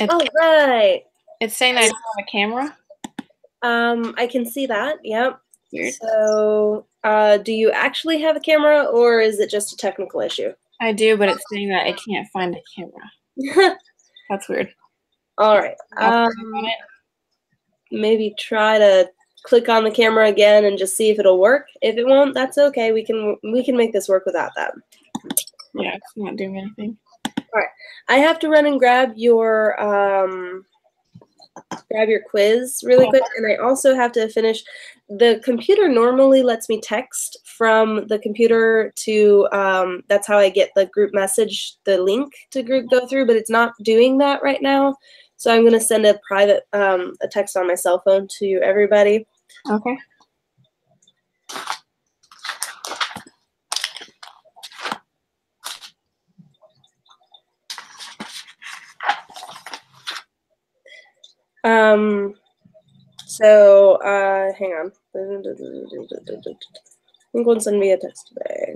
All right. It's saying that I don't have a camera. I can see that. Yep. Weird. So, do you actually have a camera, or is it just a technical issue? I do, but it's saying that I can't find a camera. That's weird. All right. Maybe try to click on the camera again and just see if it'll work. If it won't, that's okay. We can make this work without that. Yeah, it's not doing anything. All right. I have to run and grab your quiz really quick, and I also have to finish. The computer normally lets me text from the computer to that's how I get the group message, the link to group go through, but it's not doing that right now. So I'm going to send a private a text on my cell phone to everybody. Okay. So hang on. I think one send me a text today.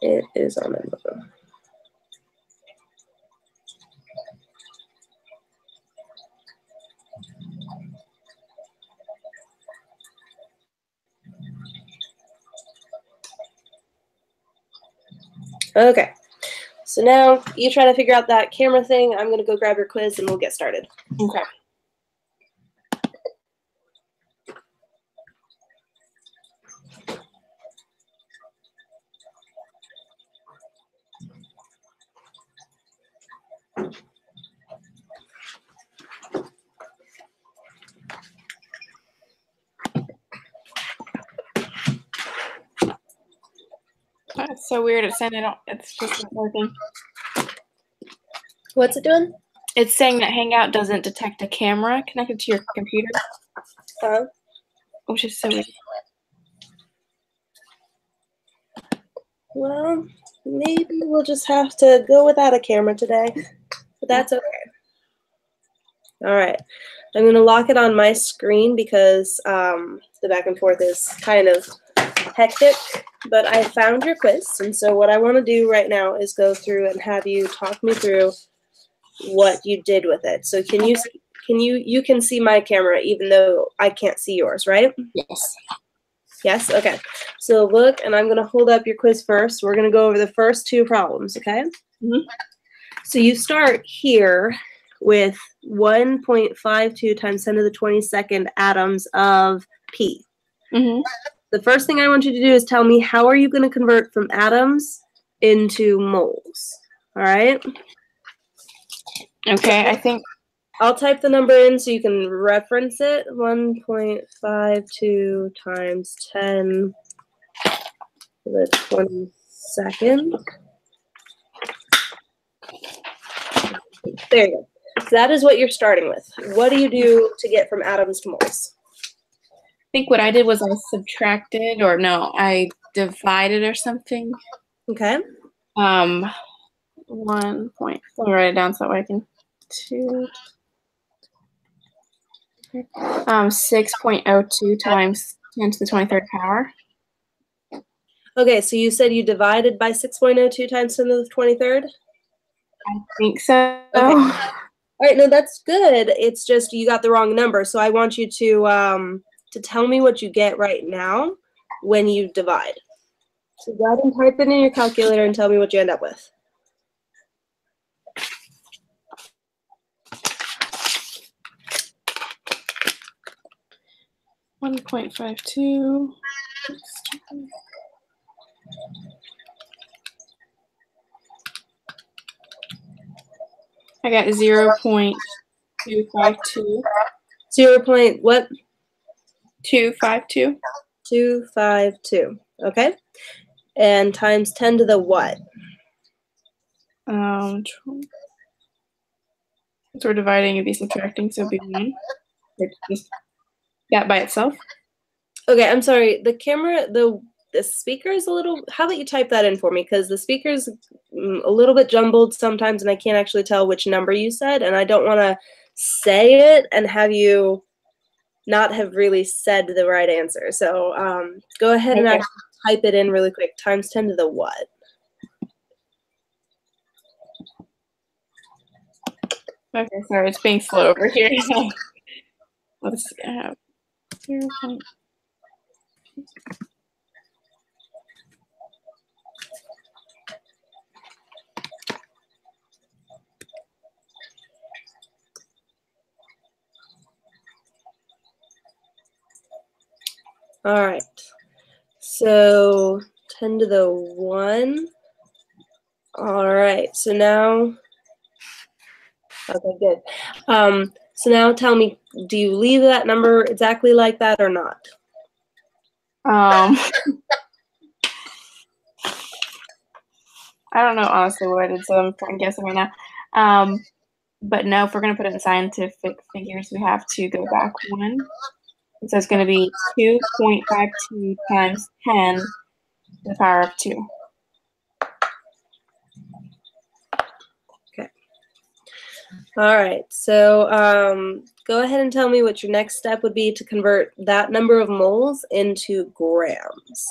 It is on my phone. Okay. So now you try to figure out that camera thing. I'm going to go grab your quiz and we'll get started. Okay. That's so weird. It's saying it's just not working. What's it doing? It's saying that Hangout doesn't detect a camera connected to your computer. Which is so weird. Well, maybe we'll just have to go without a camera today, but that's okay. All right. I'm going to lock it on my screen because the back and forth is kind of hectic, but I found your quiz, and so what I want to do right now is go through and have you talk me through what you did with it. So you can see my camera even though I can't see yours, right? Yes. Yes? Okay. So look, and I'm going to hold up your quiz first. We're going to go over the first two problems, okay? Mm-hmm. So you start here with 1.52 times 10 to the 22nd atoms of P. Mm-hmm. The first thing I want you to do is tell me how are you going to convert from atoms into moles, all right? Okay, I think I'll type the number in so you can reference it. 1.52 times 10 to the 22nd. There you go. So that is what you're starting with. What do you do to get from atoms to moles? I think what I did was I subtracted, or no, I divided or something. Okay. 1 point. Let me write it down so that way I can. 6.02 times 10 to the 23rd power. Okay, so you said you divided by 6.02 times 10 to the 23rd? I think so. Okay. All right, no, that's good. It's just you got the wrong number, so I want you to tell me what you get right now when you divide. So go ahead and type it in your calculator and tell me what you end up with. $1.52. I got 0.252. 252. 252. Okay. And times 10 to the what? Since we're dividing, it'd be subtracting, so it'd be 1. It's just that by itself. Okay, I'm sorry. The camera, the speaker is a little. How about you type that in for me? Because the speaker's a little bit jumbled sometimes, and I can't actually tell which number you said, and I don't want to say it and have you not have really said the right answer. So go ahead and actually type it in really quick. Times 10 to the what? Okay, sorry, it's being slow over here. Let's have 0. All right. So 10 to the 1. All right. So now, okay, good. So now tell me, do you leave that number exactly like that or not? I don't know honestly what I did, so I'm trying guessing right now. But no, if we're going to put it in scientific figures, we have to go back 1. So it's going to be 2.52 times 10 to the power of 2. Okay. All right. So go ahead and tell me what your next step would be to convert that number of moles into grams.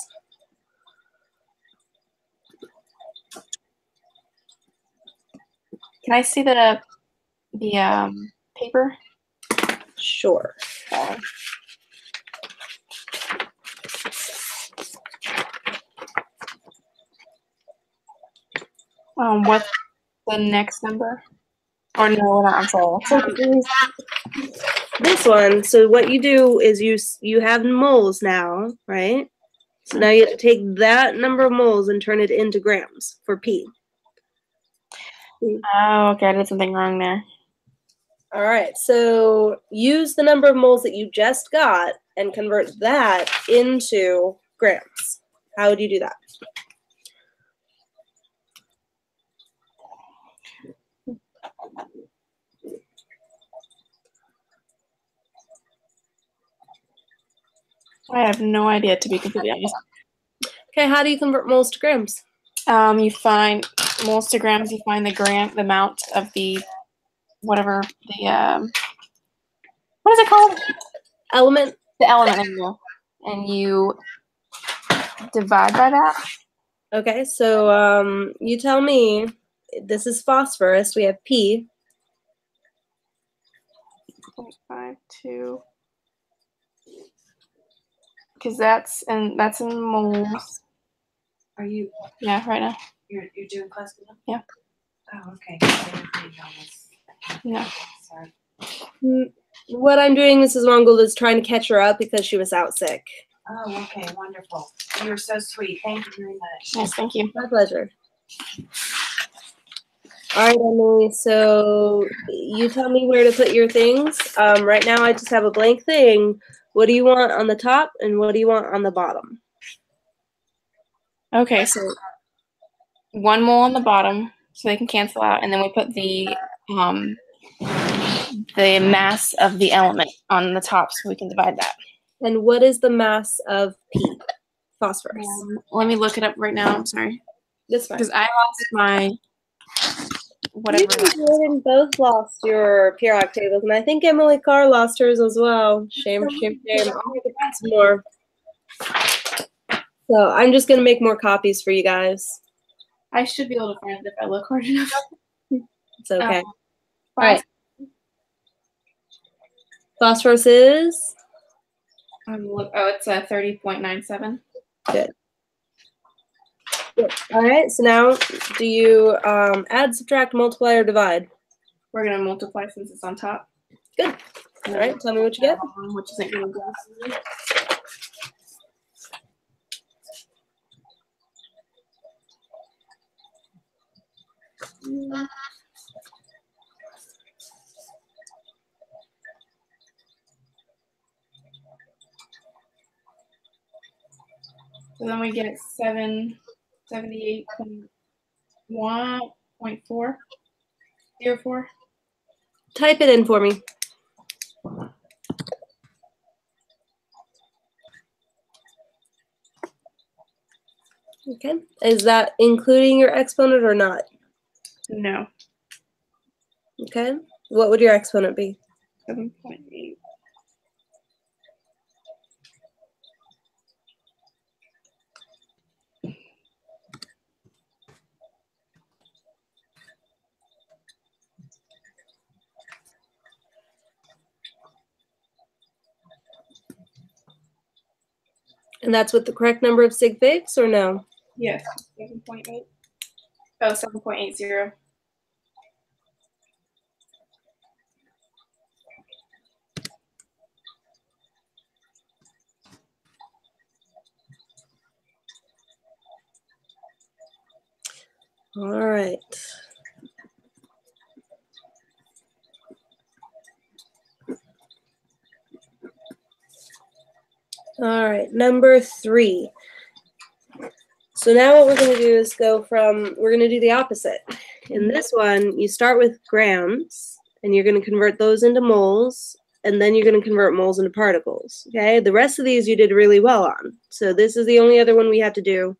Can I see the paper? Sure. Okay. What's the next number? Or no, I'm sorry. This one. So what you do is you have moles now, right? So now you have to take that number of moles and turn it into grams for P. Oh, okay, I did something wrong there. All right, so use the number of moles that you just got and convert that into grams. How would you do that? I have no idea, to be completely honest. Okay, how do you convert moles to grams? You find moles to grams. You find the amount of the whatever the what is it called? Element. The element in you, and you divide by that. Okay, so you tell me. This is phosphorus. We have P. 0.52. Because that's in moles. Are you? Yeah, right now. You're doing class now? Yeah. Oh, okay. No. Sorry. What I'm doing, Mrs. Wongold, is trying to catch her up because she was out sick. Oh, okay. Wonderful. You were so sweet. Thank you very much. Yes, thank you. My pleasure. All right, Emily, so you tell me where to put your things. Right now I just have a blank thing. What do you want on the top and what do you want on the bottom? Okay, so 1 mole on the bottom so they can cancel out, and then we put the mass of the element on the top so we can divide that. And what is the mass of P, phosphorus? Let me look it up right now. I'm sorry. That's fine. Because I lost my whatever. You both lost your periodic tables, and I think Emily Carr lost hers as well. Shame, shame, shame. I'll have to find some more. So I'm just going to make more copies for you guys. I should be able to find it if I look hard enough. It's okay. All right. Phosphorus is? It's 30.97. Good. All right, so now do you add, subtract, multiply, or divide? We're going to multiply since it's on top. Good. All right, tell me what you get. Which isn't going to go. So then we get 78.1.404. Type it in for me. Okay. Is that including your exponent or not? No. Okay. What would your exponent be? 7.8. And that's with the correct number of sig figs, or no? Yes, 7.8. Oh, 7.80. All right. All right, number 3. So now what we're going to do is we're going to do the opposite. In this one, you start with grams, and you're going to convert those into moles, and then you're going to convert moles into particles, okay? The rest of these you did really well on. So this is the only other one we have to do.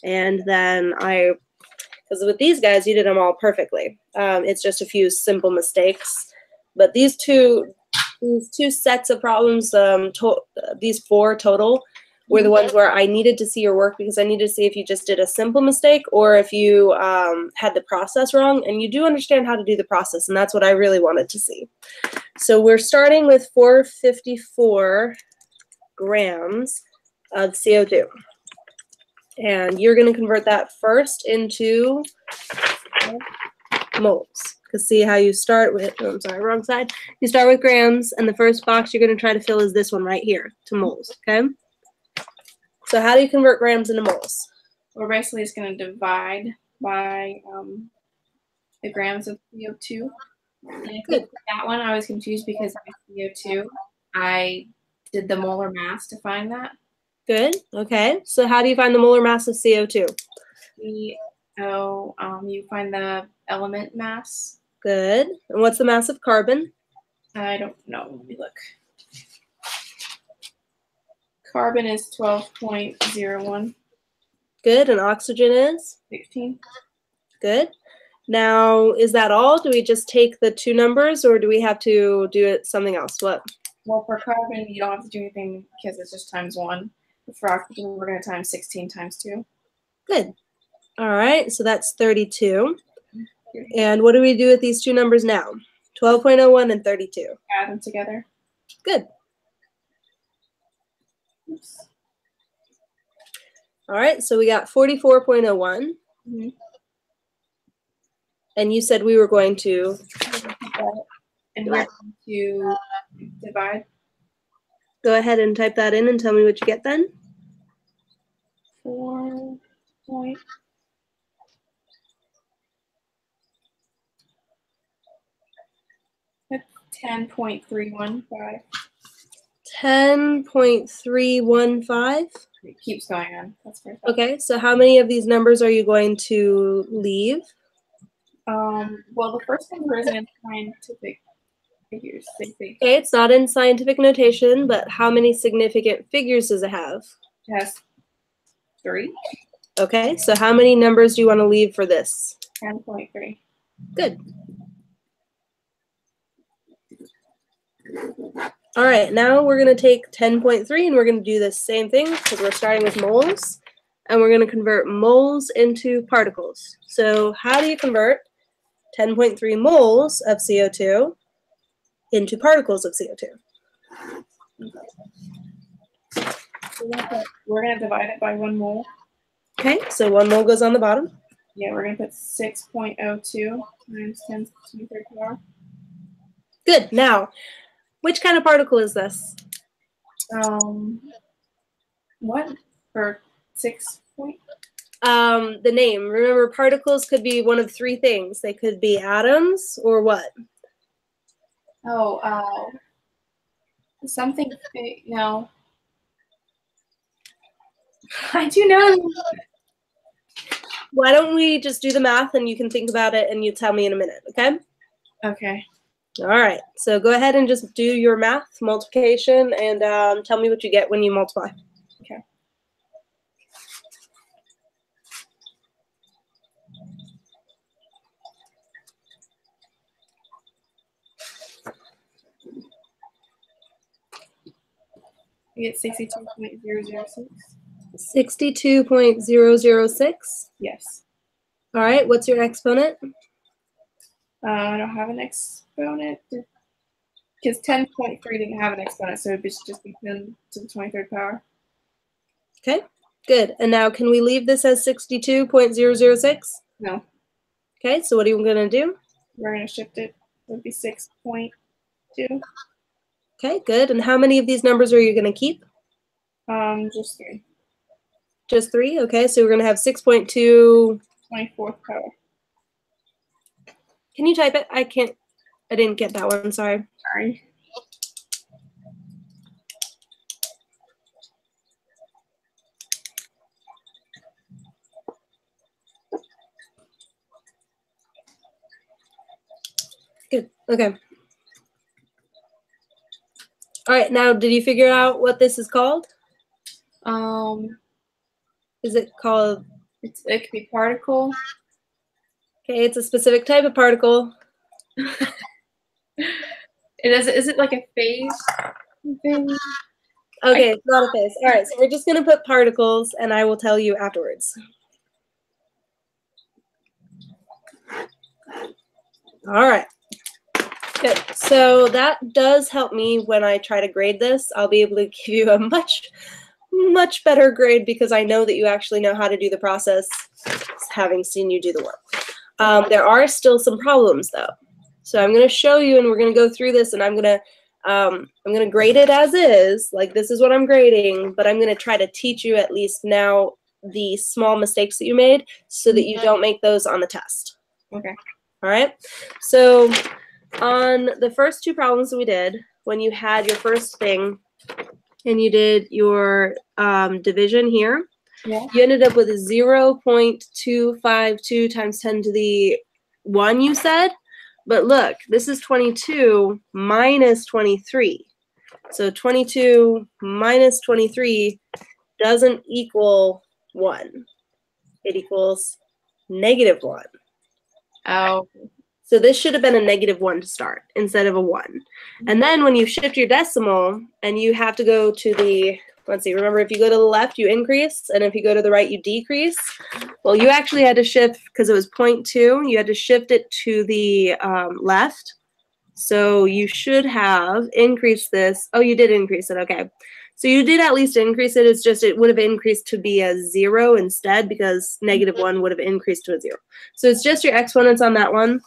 And then because with these guys, you did them all perfectly. It's just a few simple mistakes. But these two sets of problems, these 4 total, were the ones where I needed to see your work because I needed to see if you just did a simple mistake or if you had the process wrong. And you do understand how to do the process, and that's what I really wanted to see. So we're starting with 454 grams of CO2. And you're going to convert that first into moles. Because see how you start with, oh, I'm sorry, wrong side. You start with grams, and the first box you're going to try to fill is this one right here, to moles, okay? So how do you convert grams into moles? We're basically just going to divide by the grams of CO2. And I think that one I was confused because CO2, I did the molar mass to find that. Good, okay. So how do you find the molar mass of CO2? You find the element mass. Good. And what's the mass of carbon? I don't know. Let me look. Carbon is 12.01. Good. And oxygen is? 16. Good. Now, is that all? Do we just take the 2 numbers, or do we have to do it something else? What? Well, for carbon, you don't have to do anything because it's just times 1. But for oxygen, we're going to times 16 times 2. Good. All right. So that's 32. And what do we do with these 2 numbers now? 12.01 and 32. Add them together. Good. Oops. All right, so we got 44.01. Mm-hmm. And you said we were going to... And we're going to divide. Go ahead and type that in and tell me what you get then. 4 point. 10.315. 10.315. It keeps going on. That's perfect. Okay, so how many of these numbers are you going to leave? Well, the first number isn't in scientific figures. Okay, it's not in scientific notation, but how many significant figures does it have? It has 3. Okay, so how many numbers do you want to leave for this? 10.3. Good. All right, now we're going to take 10.3 and we're going to do the same thing because we're starting with moles, and we're going to convert moles into particles. So how do you convert 10.3 moles of CO2 into particles of CO2? We're going to divide it by 1 mole. Okay, so 1 mole goes on the bottom. Yeah, we're going to put 6.02 times 10 to the 23rd power. Good. Now, which kind of particle is this? What? For 6 point? The name. Remember, particles could be one of 3 things. They could be atoms or what? Something. No. I do know. Why don't we just do the math and you can think about it and you tell me in a minute, okay? Okay. All right. So go ahead and just do your math, multiplication, and tell me what you get when you multiply. Okay. You get 62.006. 62.006? Yes. All right. What's your exponent? I don't have an exponent. Because 10.3 didn't have an exponent, so it would just be 10 to the 23rd power. Okay, good. And now can we leave this as 62.006? No. Okay, so what are you going to do? We're going to shift it. It would be 6.2. Okay, good. And how many of these numbers are you going to keep? Just 3. Just 3? Okay, so we're going to have 6.2. 24th power. Can you type it? I didn't get that one, sorry. Sorry. Good, okay. All right, now did you figure out what this is called? Is it called? It could be particle. Okay, it's a specific type of particle. Is it like a phase thing? Okay, it's not a phase. All right, so we're just going to put particles, and I will tell you afterwards. All right. Good. So that does help me when I try to grade this. I'll be able to give you a much better grade because I know that you actually know how to do the process, having seen you do the work. There are still some problems though. So I'm going to show you, and we're going to go through this, and I'm going to grade it as is, like this is what I'm grading, but I'm going to try to teach you at least now the small mistakes that you made so that you don't make those on the test. Okay. All right. So on the first 2 problems that we did, when you had your first thing and you did your division here, yeah, you ended up with 0.252 times 10 to the 1, you said. But look, this is 22 minus 23. So 22 minus 23 doesn't equal 1. It equals -1. Oh. So this should have been a -1 to start instead of a 1. And then when you shift your decimal and you have to go to the, let's see, remember if you go to the left, you increase, and if you go to the right, you decrease. Well, you actually had to shift, because it was 0.2, you had to shift it to the left. So you should have increased this. Oh, you did increase it, okay. So you did at least increase it. It's just it would have increased to be a 0 instead because -1 would have increased to a 0. So it's just your exponents on that one,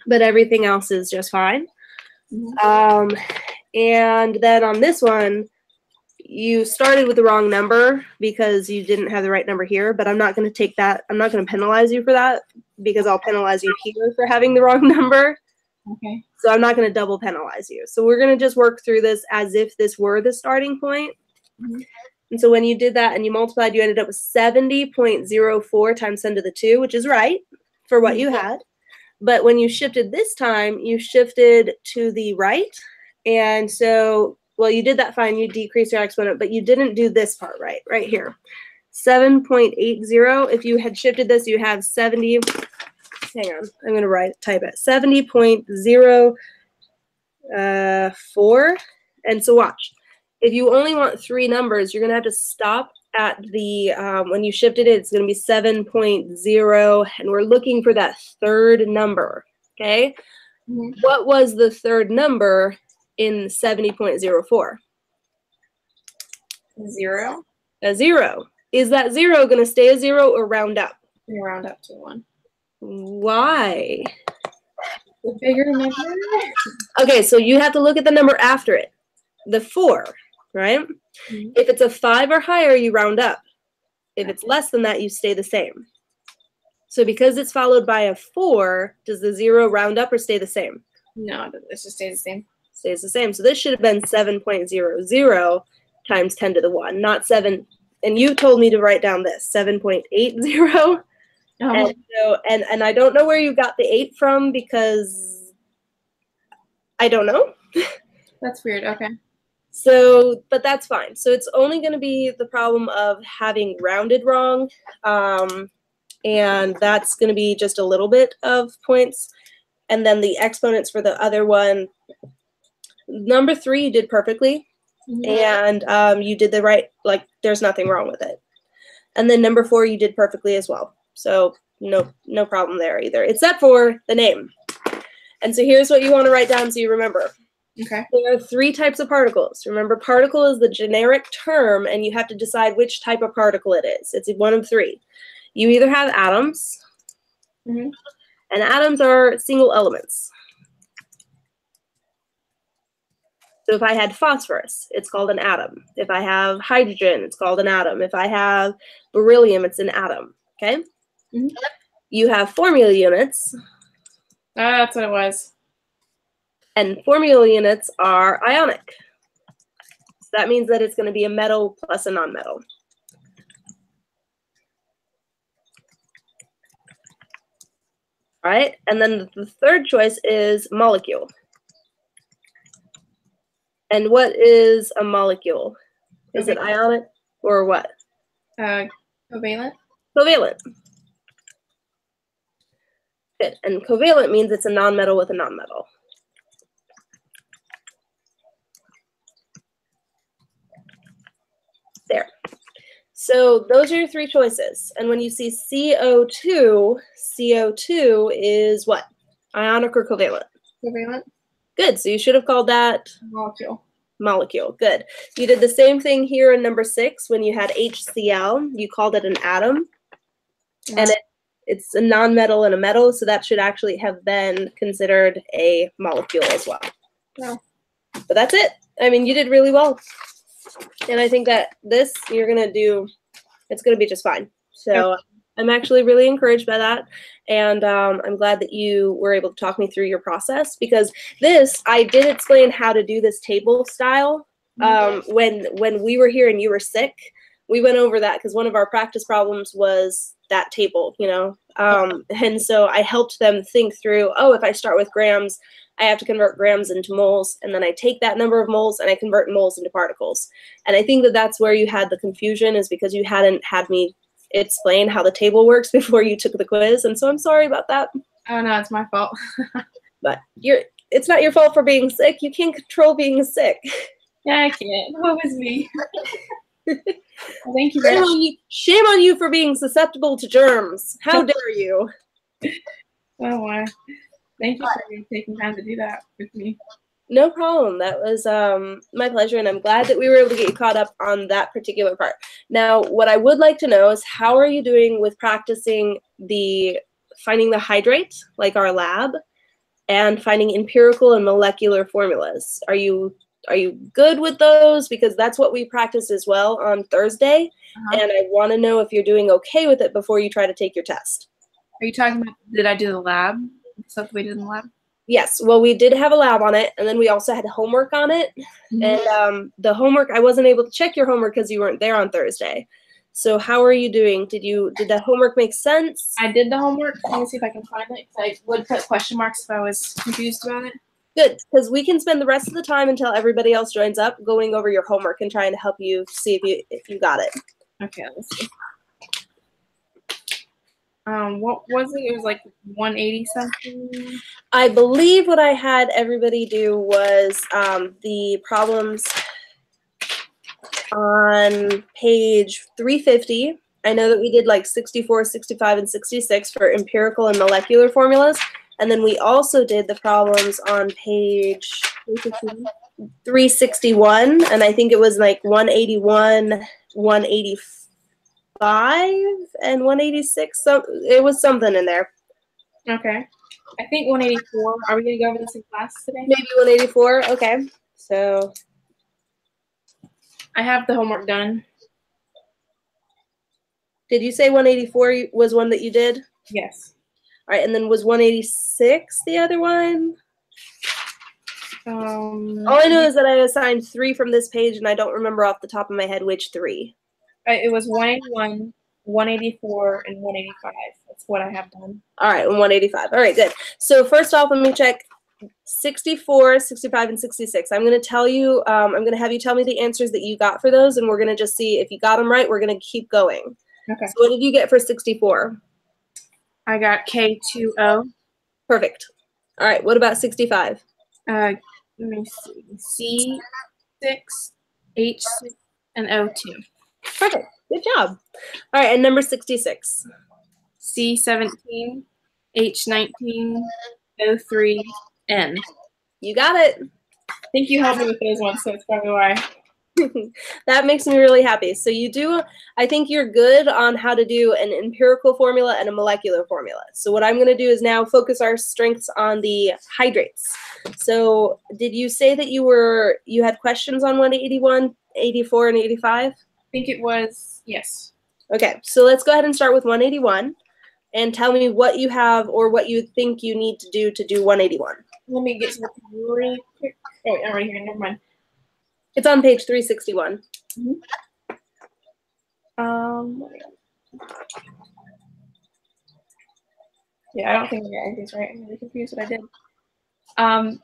but everything else is just fine. And then on this one, you started with the wrong number because you didn't have the right number here, but I'm not going to take that. I'm not going to penalize you for that because I'll penalize you here for having the wrong number. Okay. So I'm not going to double penalize you. So we're going to just work through this as if this were the starting point. And so when you did that and you multiplied, you ended up with 70.04 times 10 to the 2, which is right for what you had. But when you shifted this time, you shifted to the right. And so, well, you did that fine. You decreased your exponent, but you didn't do this part right here. 7.80. If you had shifted this, you have 70. Hang on. I'm going to type it. 70.04. And so watch. If you only want 3 numbers, you're going to have to stop at the, when you shifted it, it's going to be 7.0, and we're looking for that third number, okay? What was the third number in 70.04? 0. A 0. Is that 0 going to stay a 0 or round up? You round up to 1. Why? The bigger number. Okay, so you have to look at the number after it, the 4, right? If it's a 5 or higher, you round up. If it's less than that, you stay the same. So because it's followed by a 4, does the 0 round up or stay the same? No, it just stays the same. Stays the same. So this should have been 7.00 times 10 to the 1, not 7. And you told me to write down this, 7.80. And so, and I don't know where you got the 8 from because I don't know. That's weird. Okay. So, but that's fine. So it's only going to be the problem of having rounded wrong. And that's going to be just a little bit of points. And then the exponents for the other one, number 3, you did perfectly. And you did the right, like there's nothing wrong with it. And then number 4, you did perfectly as well. So no problem there either, except for the name. And so here's what you want to write down so you remember. Okay. There are 3 types of particles. Remember, particle is the generic term, and you have to decide which type of particle it is. It's one of 3. You either have atoms, Mm-hmm. and atoms are single elements. So if I had phosphorus, it's called an atom. If I have hydrogen, it's called an atom. If I have beryllium, it's an atom. Okay? Mm-hmm. You have formula units, That's what it was. and formula units are ionic. So that means that it's going to be a metal plus a nonmetal. All right, and then the third choice is molecule. And what is a molecule? Is it ionic or what? Covalent. Covalent. Good. And covalent means it's a nonmetal with a nonmetal. There. So those are your 3 choices. And when you see CO2, CO2 is what? Ionic or covalent? Covalent. Good. So you should have called that Molecule. molecule. Good. You did the same thing here in number 6 when you had HCl. You called it an atom. Yeah. And it's a nonmetal and a metal, so that should actually have been considered a molecule as well. Yeah. But that's it. I mean, you did really well. And I think that this, you're going to do, it's going to be just fine. So I'm actually really encouraged by that. And I'm glad that you were able to talk me through your process, because this, I did explain how to do this table style when we were here and you were sick. We went over that because one of our practice problems was that table, you know. And so I helped them think through, oh, if I start with grams, I have to convert grams into moles, and then I take that number of moles and I convert moles into particles. And I think that that's where you had the confusion, is because you hadn't had me explain how the table works before you took the quiz. And so I'm sorry about that. Oh no, it's my fault. But it's not your fault for being sick. You can't control being sick. Yeah, I can't. What was me? Well, thank you very much. Shame on you for being susceptible to germs. How dare you? Oh my. Thank you for taking time to do that with me. No problem. That was my pleasure, and I'm glad that we were able to get you caught up on that particular part. Now, what I would like to know is, how are you doing with practicing finding the hydrate, like our lab, and finding empirical and molecular formulas? Are you good with those? Because that's what we practiced as well on Thursday, and I want to know if you're doing okay with it before you try to take your test. Are you talking about, did I do the lab? Stuff we did in the lab? Yes, well, we did have a lab on it, and then we also had homework on it. Mm-hmm. And the homework, I wasn't able to check your homework because you weren't there on Thursday. So how are you doing? Did that homework make sense? I did the homework. Let me see if I can find it, because I would put question marks if I was confused about it. Good, because we can spend the rest of the time until everybody else joins up going over your homework and trying to help you see if you got it. Okay, let's see. What was it? It was like 180 something. I believe what I had everybody do was the problems on page 350. I know that we did like 64, 65, and 66 for empirical and molecular formulas. And then we also did the problems on page 361. And I think it was like 181, 185. and 186. So it was something in there. Okay. I think 184. Are we going to go over this in class today? Maybe 184. Okay. So I have the homework done. did you say 184 was one that you did? Yes. All right. And then was 186 the other one? All I know is that I assigned 3 from this page, and I don't remember off the top of my head which 3. It was 181, 184, and 185. That's what I have done. All right, 185. All right, good. So first off, let me check 64, 65, and 66. I'm going to tell you, I'm going to have you tell me the answers that you got for those, and we're going to just see if you got them right. We're going to keep going. Okay. So what did you get for 64? I got K2O. Perfect. All right, what about 65? Let me see. C6, H6, and O2. Perfect. Good job. All right, and number 66. C17, H19, O3, N. You got it. think you helped me with those ones, so that's probably why. That makes me really happy. So you do, I think you're good on how to do an empirical formula and a molecular formula. So what I'm going to do is now focus our strengths on the hydrates. So did you say that you had questions on 181, 84, and 85? I think it was, yes. Okay, so let's go ahead and start with 181 and tell me what you have or what you think you need to do 181. Let me get something really quick. Oh, I'm right here. Never mind. It's on page 361. Yeah, I don't think I got anything right. I'm really confused what I did. I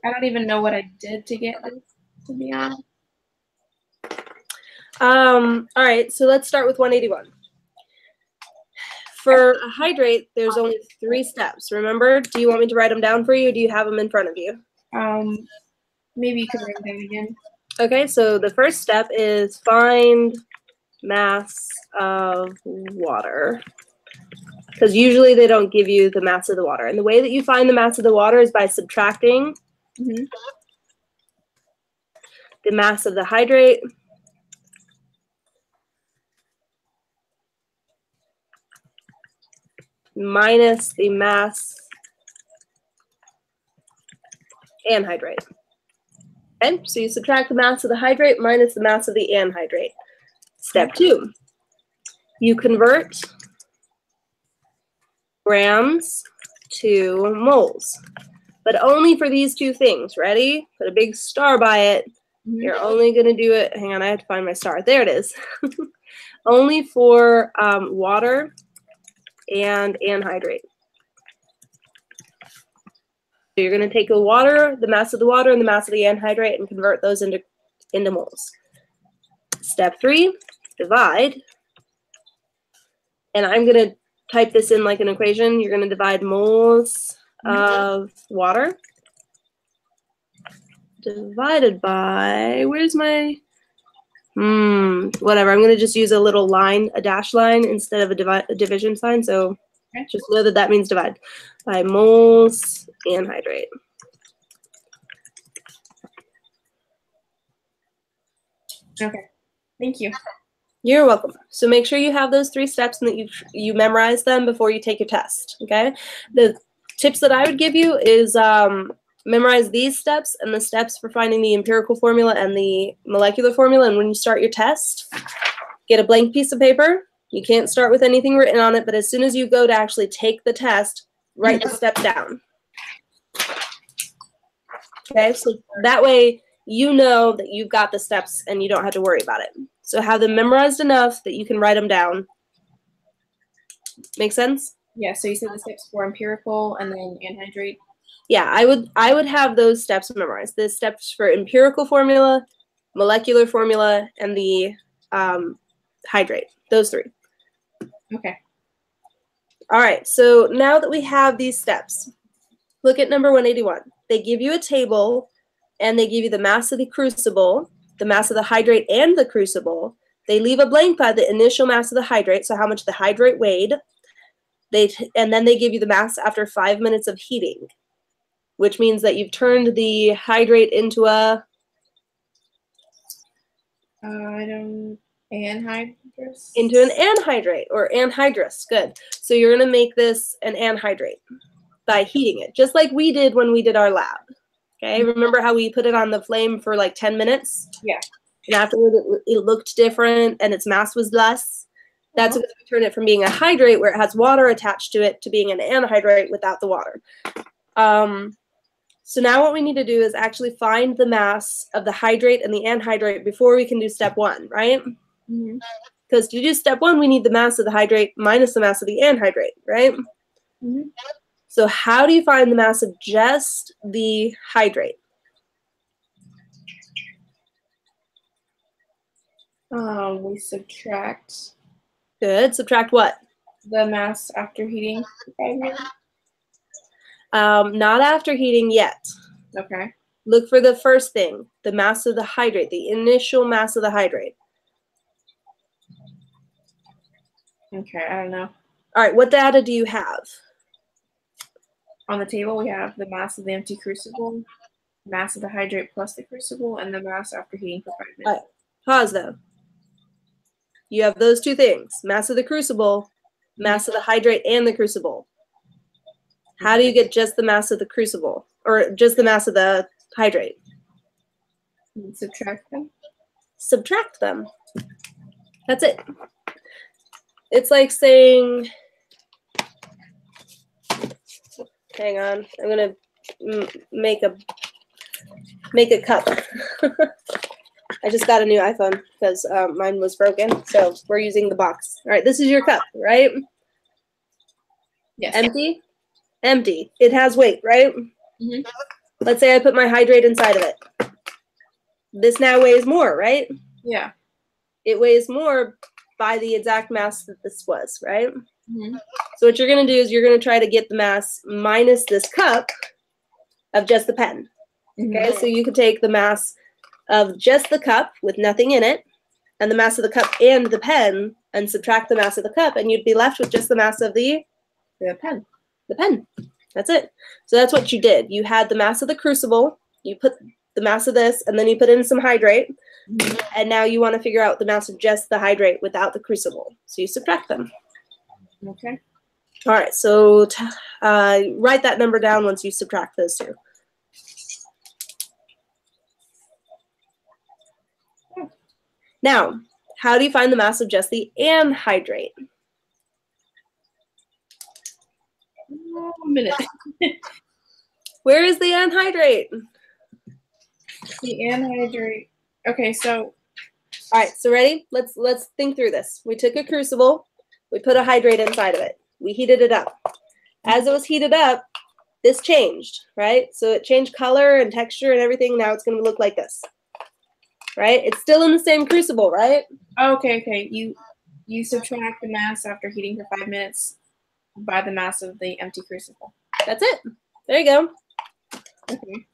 don't even know what I did to get this, to be honest. All right, so let's start with 181. For a hydrate, there's only 3 steps. Remember? Do you want me to write them down for you, or do you have them in front of you? Maybe you could write them again. Okay, so the first step is find mass of water. Because usually they don't give you the mass of the water. And the way that you find the mass of the water is by subtracting the mass of the hydrate minus the mass anhydrate. Okay, so you subtract the mass of the hydrate minus the mass of the anhydrate. Step 2, you convert grams to moles, but only for these 2 things. Ready? Put a big star by it. You're only going to do it, hang on, I have to find my star. There it is. Only for water and anhydrate. So you're going to take the water, the mass of the water and the mass of the anhydrate, and convert those into moles. Step 3, divide. And I'm going to type this in like an equation. You're going to divide moles of water divided by, where's my, whatever. I'm going to just use a little line, a dash line, instead of a division sign. So just know that that means divide by moles anhydrate. Okay, thank you. You're welcome. So make sure you have those 3 steps and that you memorize them before you take your test, okay? The tips that I would give you is memorize these steps and the steps for finding the empirical formula and the molecular formula. And when you start your test, get a blank piece of paper. You can't start with anything written on it, but as soon as you go to actually take the test, write the steps down. Okay, so that way you know that you've got the steps and you don't have to worry about it. So have them memorized enough that you can write them down. Make sense? Yeah, so you said the steps for empirical and then anhydrate. Yeah, I would have those steps memorized. The steps for empirical formula, molecular formula, and the hydrate. Those 3. Okay. All right, so now that we have these steps, look at number 181. They give you a table, and they give you the mass of the crucible, the mass of the hydrate and the crucible. They leave a blank by the initial mass of the hydrate, so how much the hydrate weighed. And then they give you the mass after 5 minutes of heating, which means that you've turned the hydrate into a anhydrous. Into an anhydrate or anhydrous. Good. So you're going to make this an anhydrate by heating it, just like we did when we did our lab. Okay, remember how we put it on the flame for like 10 minutes? Yeah. And afterward, it looked different and its mass was less. That's when we turn it from being a hydrate where it has water attached to it to being an anhydrate without the water. So now what we need to do is actually find the mass of the hydrate and the anhydrate before we can do step 1, right? Because to do step 1, we need the mass of the hydrate minus the mass of the anhydrate, right? So how do you find the mass of just the hydrate? We subtract. Good. Subtract what? The mass after heating. Not after heating yet. Okay. Look for the first thing, the mass of the hydrate, the initial mass of the hydrate. Okay, I don't know. All right, what data do you have? On the table, we have the mass of the empty crucible, mass of the hydrate plus the crucible, and the mass after heating for 5 minutes. All right. Pause though. You have those two things, mass of the crucible, mass of the hydrate, and the crucible. How do you get just the mass of the crucible, or just the mass of the hydrate? And subtract them. Subtract them. That's it. It's like saying, hang on, I'm gonna make a cup. I just got a new iPhone because mine was broken, so we're using the box. All right, this is your cup, right? Yes. Empty? Empty. It has weight, right? Mm-hmm. Let's say I put my hydrate inside of it. This now weighs more, right? Yeah. It weighs more by the exact mass that this was, right? Mm-hmm. So what you're going to do is you're going to try to get the mass minus this cup of just the pen. Okay, so you could take the mass of just the cup with nothing in it and the mass of the cup and the pen and subtract the mass of the cup, and you'd be left with just the mass of the pen. The pen. That's it. So that's what you did. You had the mass of the crucible, you put the mass of this, and then you put in some hydrate, and now you want to figure out the mass of just the hydrate without the crucible. So you subtract them. Okay. All right, so write that number down once you subtract those two. Now, how do you find the mass of just the anhydrate? 1 minute. Where is the anhydrate? The anhydrate. Okay, so. All right, so ready? Let's think through this. We took a crucible, we put a hydrate inside of it. We heated it up. As it was heated up, this changed, right? So it changed color and texture and everything. Now it's going to look like this, right? It's still in the same crucible, right? Okay. You subtract the mass after heating for 5 minutes by the mass of the empty crucible. That's it. There you go. Okay.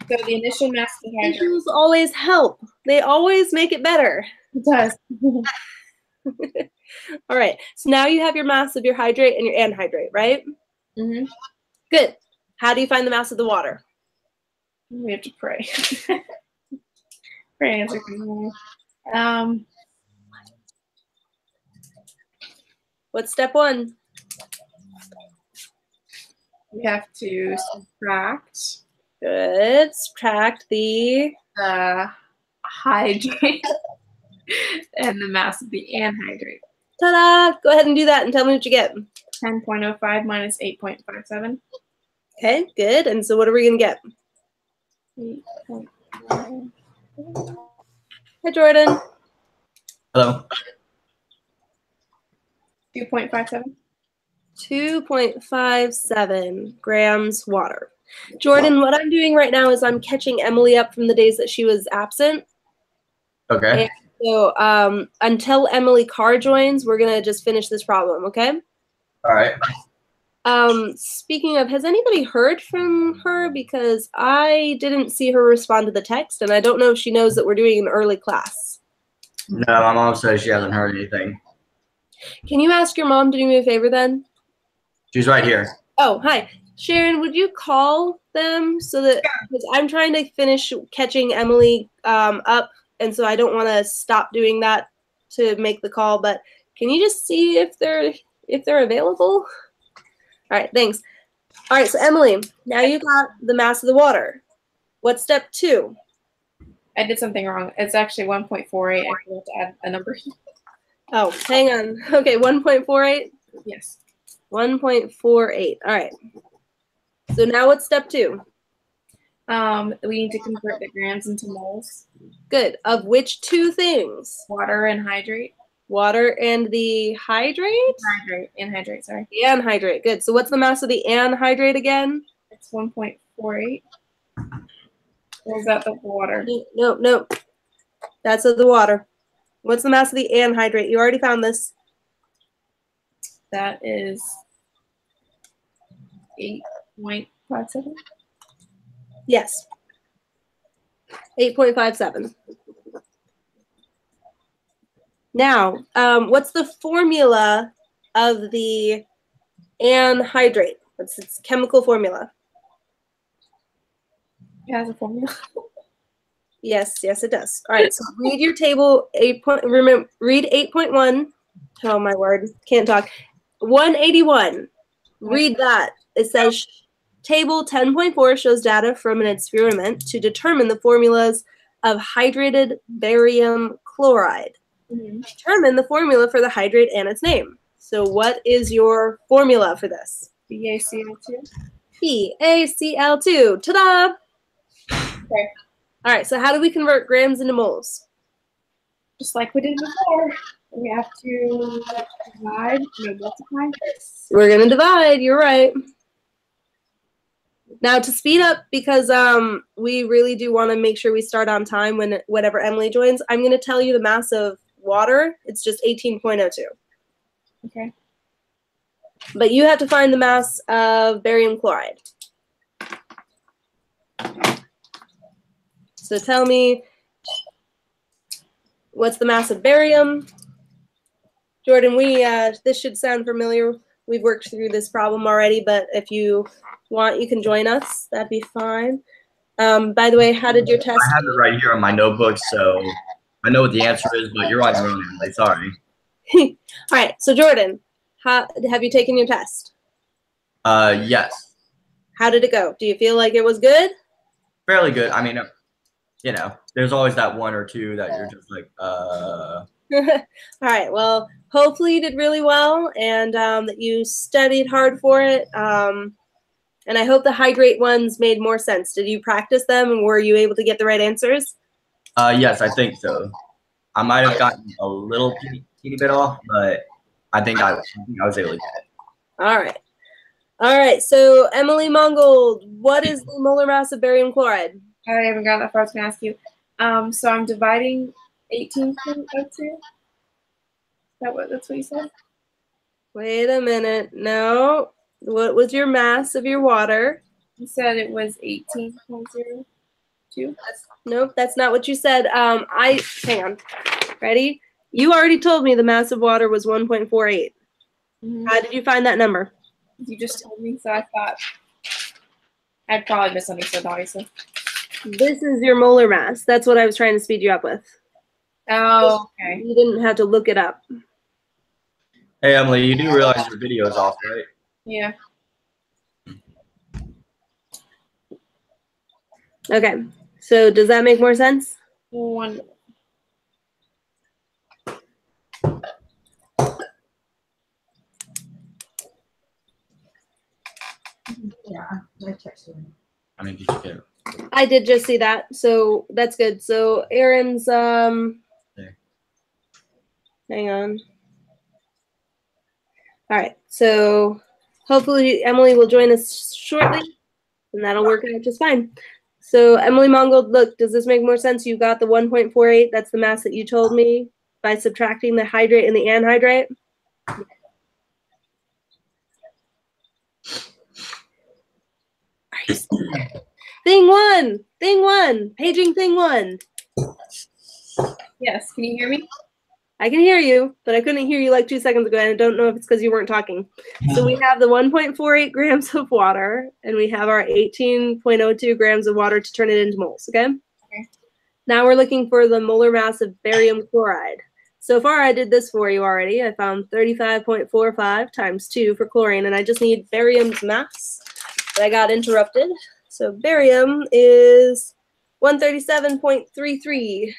So the initial mass of the hydrate. Visuals always help. They always make it better. It does. All right. So now you have your mass of your hydrate and your anhydrate, right? Mm-hmm. Good. How do you find the mass of the water? We have to pray. Pray answer. What's step one? We have to subtract. Good. Subtract the hydrate and the mass of the anhydrate. Ta-da! Go ahead and do that and tell me what you get. 10.05 minus 8.57. Okay, good. And so what are we going to get? 8.5. Hi, Jordan. Hello. 2.57. 2.57 grams water. Jordan, what I'm doing right now is I'm catching Emily up from the days that she was absent. Okay. And so until Emily Carr joins, we're going to just finish this problem, okay? All right. Speaking of, has anybody heard from her? Because I didn't see her respond to the text, and I don't know if she knows that we're doing an early class. No, my mom says she hasn't heard anything. Can you ask your mom to do me a favor then? She's right here. Oh, hi. Sharon, would you call them so that, because I'm trying to finish catching Emily up, and so I don't want to stop doing that to make the call, but can you just see if they're available? All right, thanks. All right, so Emily, now you got the mass of the water. What's step 2? I did something wrong. It's actually 1.48. I forgot to add a number. Oh, hang on. Okay, 1.48? Yes. 1.48. All right. So now what's step 2? We need to convert the grams into moles. Good. Of which two things? Water and hydrate. Water and the hydrate? Anhydrate, sorry. The anhydrate. Good. So what's the mass of the anhydrate again? It's 1.48. Or is that the water? No. That's of the water. What's the mass of the anhydrate? You already found this. That is 8.57. Yes. 8.57. Now, what's the formula of the anhydrate? What's its chemical formula? It has a formula. Yes, yes, it does. All right, so read your table 8. Remember, read 8.1. Oh my word, can't talk. 181. Read that. It says table 10.4 shows data from an experiment to determine the formulas of hydrated barium chloride. Determine the formula for the hydrate and its name. So what is your formula for this? BaCl2. BaCl2. Ta-da! Okay. All right, so how do we convert grams into moles? Just like we did before. We have to divide, no, multiply. We're going to divide. You're right. Now, to speed up, because we really do want to make sure we start on time whenever Emily joins, I'm going to tell you the mass of water. It's just 18.02. Okay. But you have to find the mass of barium chloride. So tell me, what's the mass of barium? Jordan, this should sound familiar. We've worked through this problem already, but if you want, you can join us. That'd be fine. By the way, how did your test? I have it right here on my notebook, so I know what the answer is, but you're on your own, Emily. Sorry. All right, so Jordan, have you taken your test? Yes. How did it go? Do you feel like it was good? Fairly good. I mean, there's always that one or two that you're just like, All right, well, hopefully you did really well and that you studied hard for it. And I hope the hydrate ones made more sense. Did you practice them and were you able to get the right answers? Yes, I think so. I might have gotten a little teeny bit off, but I think I was able to get it. All right. All right, so Emily Mongold, what is the molar mass of barium chloride? I haven't gotten that far. I was going to ask you. So I'm dividing 18.02. That's what you said? Wait a minute. No. What was your mass of your water? You said it was 18.02. Nope, that's not what you said. Hang on. Ready? You already told me the mass of water was 1.48. Mm-hmm. How did you find that number? You just told me, so I thought I'd probably misunderstood, obviously. This is your molar mass. That's what I was trying to speed you up with. Oh, okay. You didn't have to look it up. Hey, Emily, you do realize your video is off, right? Yeah. Okay, so does that make more sense? Wonderful. Yeah, I texted him. I mean, did you get it? I did just see that, so that's good. So Aaron's There. hang on. All right, so hopefully Emily will join us shortly, and that'll work out just fine. So Emily Mongold, look, does this make more sense? You got the 1.48, that's the mass that you told me, by subtracting the hydrate and the anhydrate? Thing one, paging thing one. Yes, can you hear me? I can hear you, but I couldn't hear you like 2 seconds ago, and I don't know if it's because you weren't talking. So we have the 1.48 grams of water, and we have our 18.02 grams of water to turn it into moles, okay? Okay. Now we're looking for the molar mass of barium chloride. So far, I did this for you already. I found 35.45 times 2 for chlorine, and I just need barium's mass. But I got interrupted. So barium is 137.33.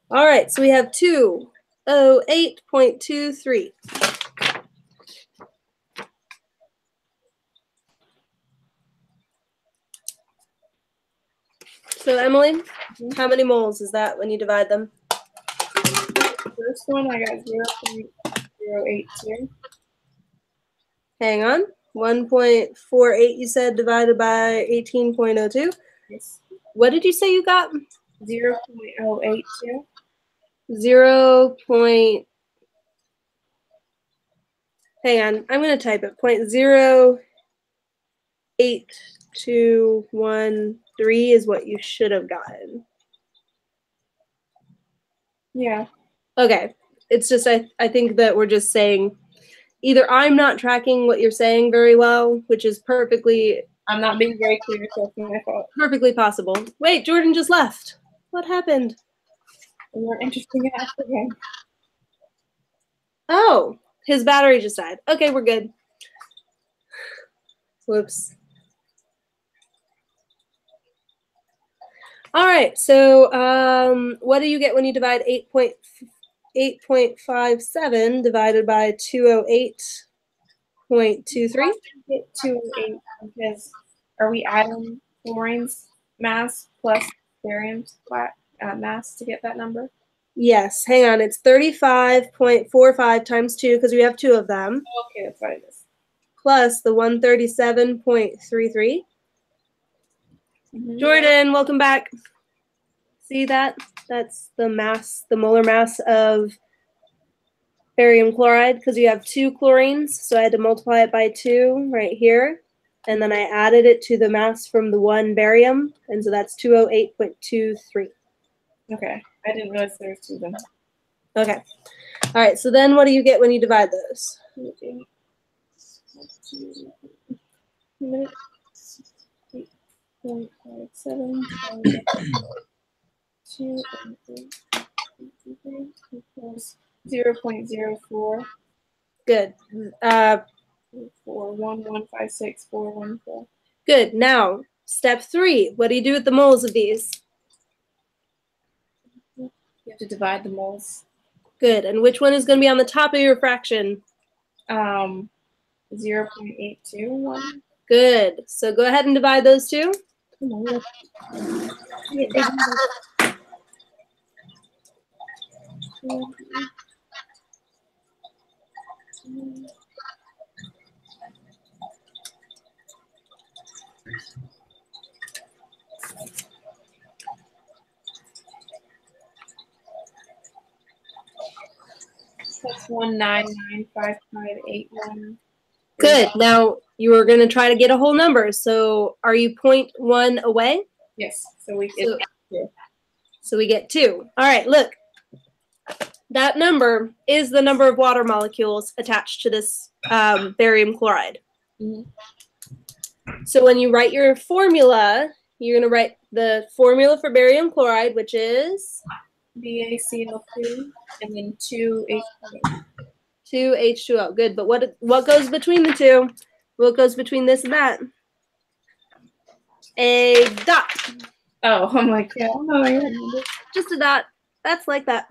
All right, so we have 208.23. So Emily, how many moles is that when you divide them? First one, I got 0.082. Hang on. 1.48 you said divided by 18.02. Yes. What did you say you got? 0.082. 0. Hang on. I'm going to type it. 0.0. 8213 is what you should have gotten. Yeah. Okay. It's just I think that we're just saying either I'm not tracking what you're saying very well, which is perfectly I'm not being very clear, so it's my fault. perfectly possible. Wait, Jordan just left. What happened? More interesting after him. Oh, his battery just died. Okay, we're good. Whoops. All right, so what do you get when you divide 8.57 divided by 208.23? Get 208 because are we adding fluorine's mass plus barium's mass to get that number? Yes, hang on. It's 35.45 times 2 because we have 2 of them, Okay, that's what it is. plus the 137.33. Mm-hmm. Jordan, welcome back. See that? That's the mass, the molar mass of barium chloride because you have 2 chlorines. So I had to multiply it by 2 right here. And then I added it to the mass from the 1 barium. And so that's 208.23. Okay, I didn't realize there was 2 of them. Okay. All right. So then what do you get when you divide those? Okay. 8.57 equals 0.04 Good. 41156,414. Good. Now, step 3. What do you do with the moles of these? You have to divide the moles. Good. And which one is going to be on the top of your fraction? 0.821. Good. So go ahead and divide those two. Come on. That's 1995581. Good. Now you are going to try to get a whole number. So are you 0.1 away? Yes. So we So we get 2. All right, look. That number is the number of water molecules attached to this barium chloride. Mhm. So when you write your formula, you're going to write the formula for barium chloride, which is BaCl2 and then 2H2O. 2H2O. Good. But what goes between the two? What goes between this and that? A dot. Oh, I'm like, yeah, oh, I remember. Just a dot. That's like that.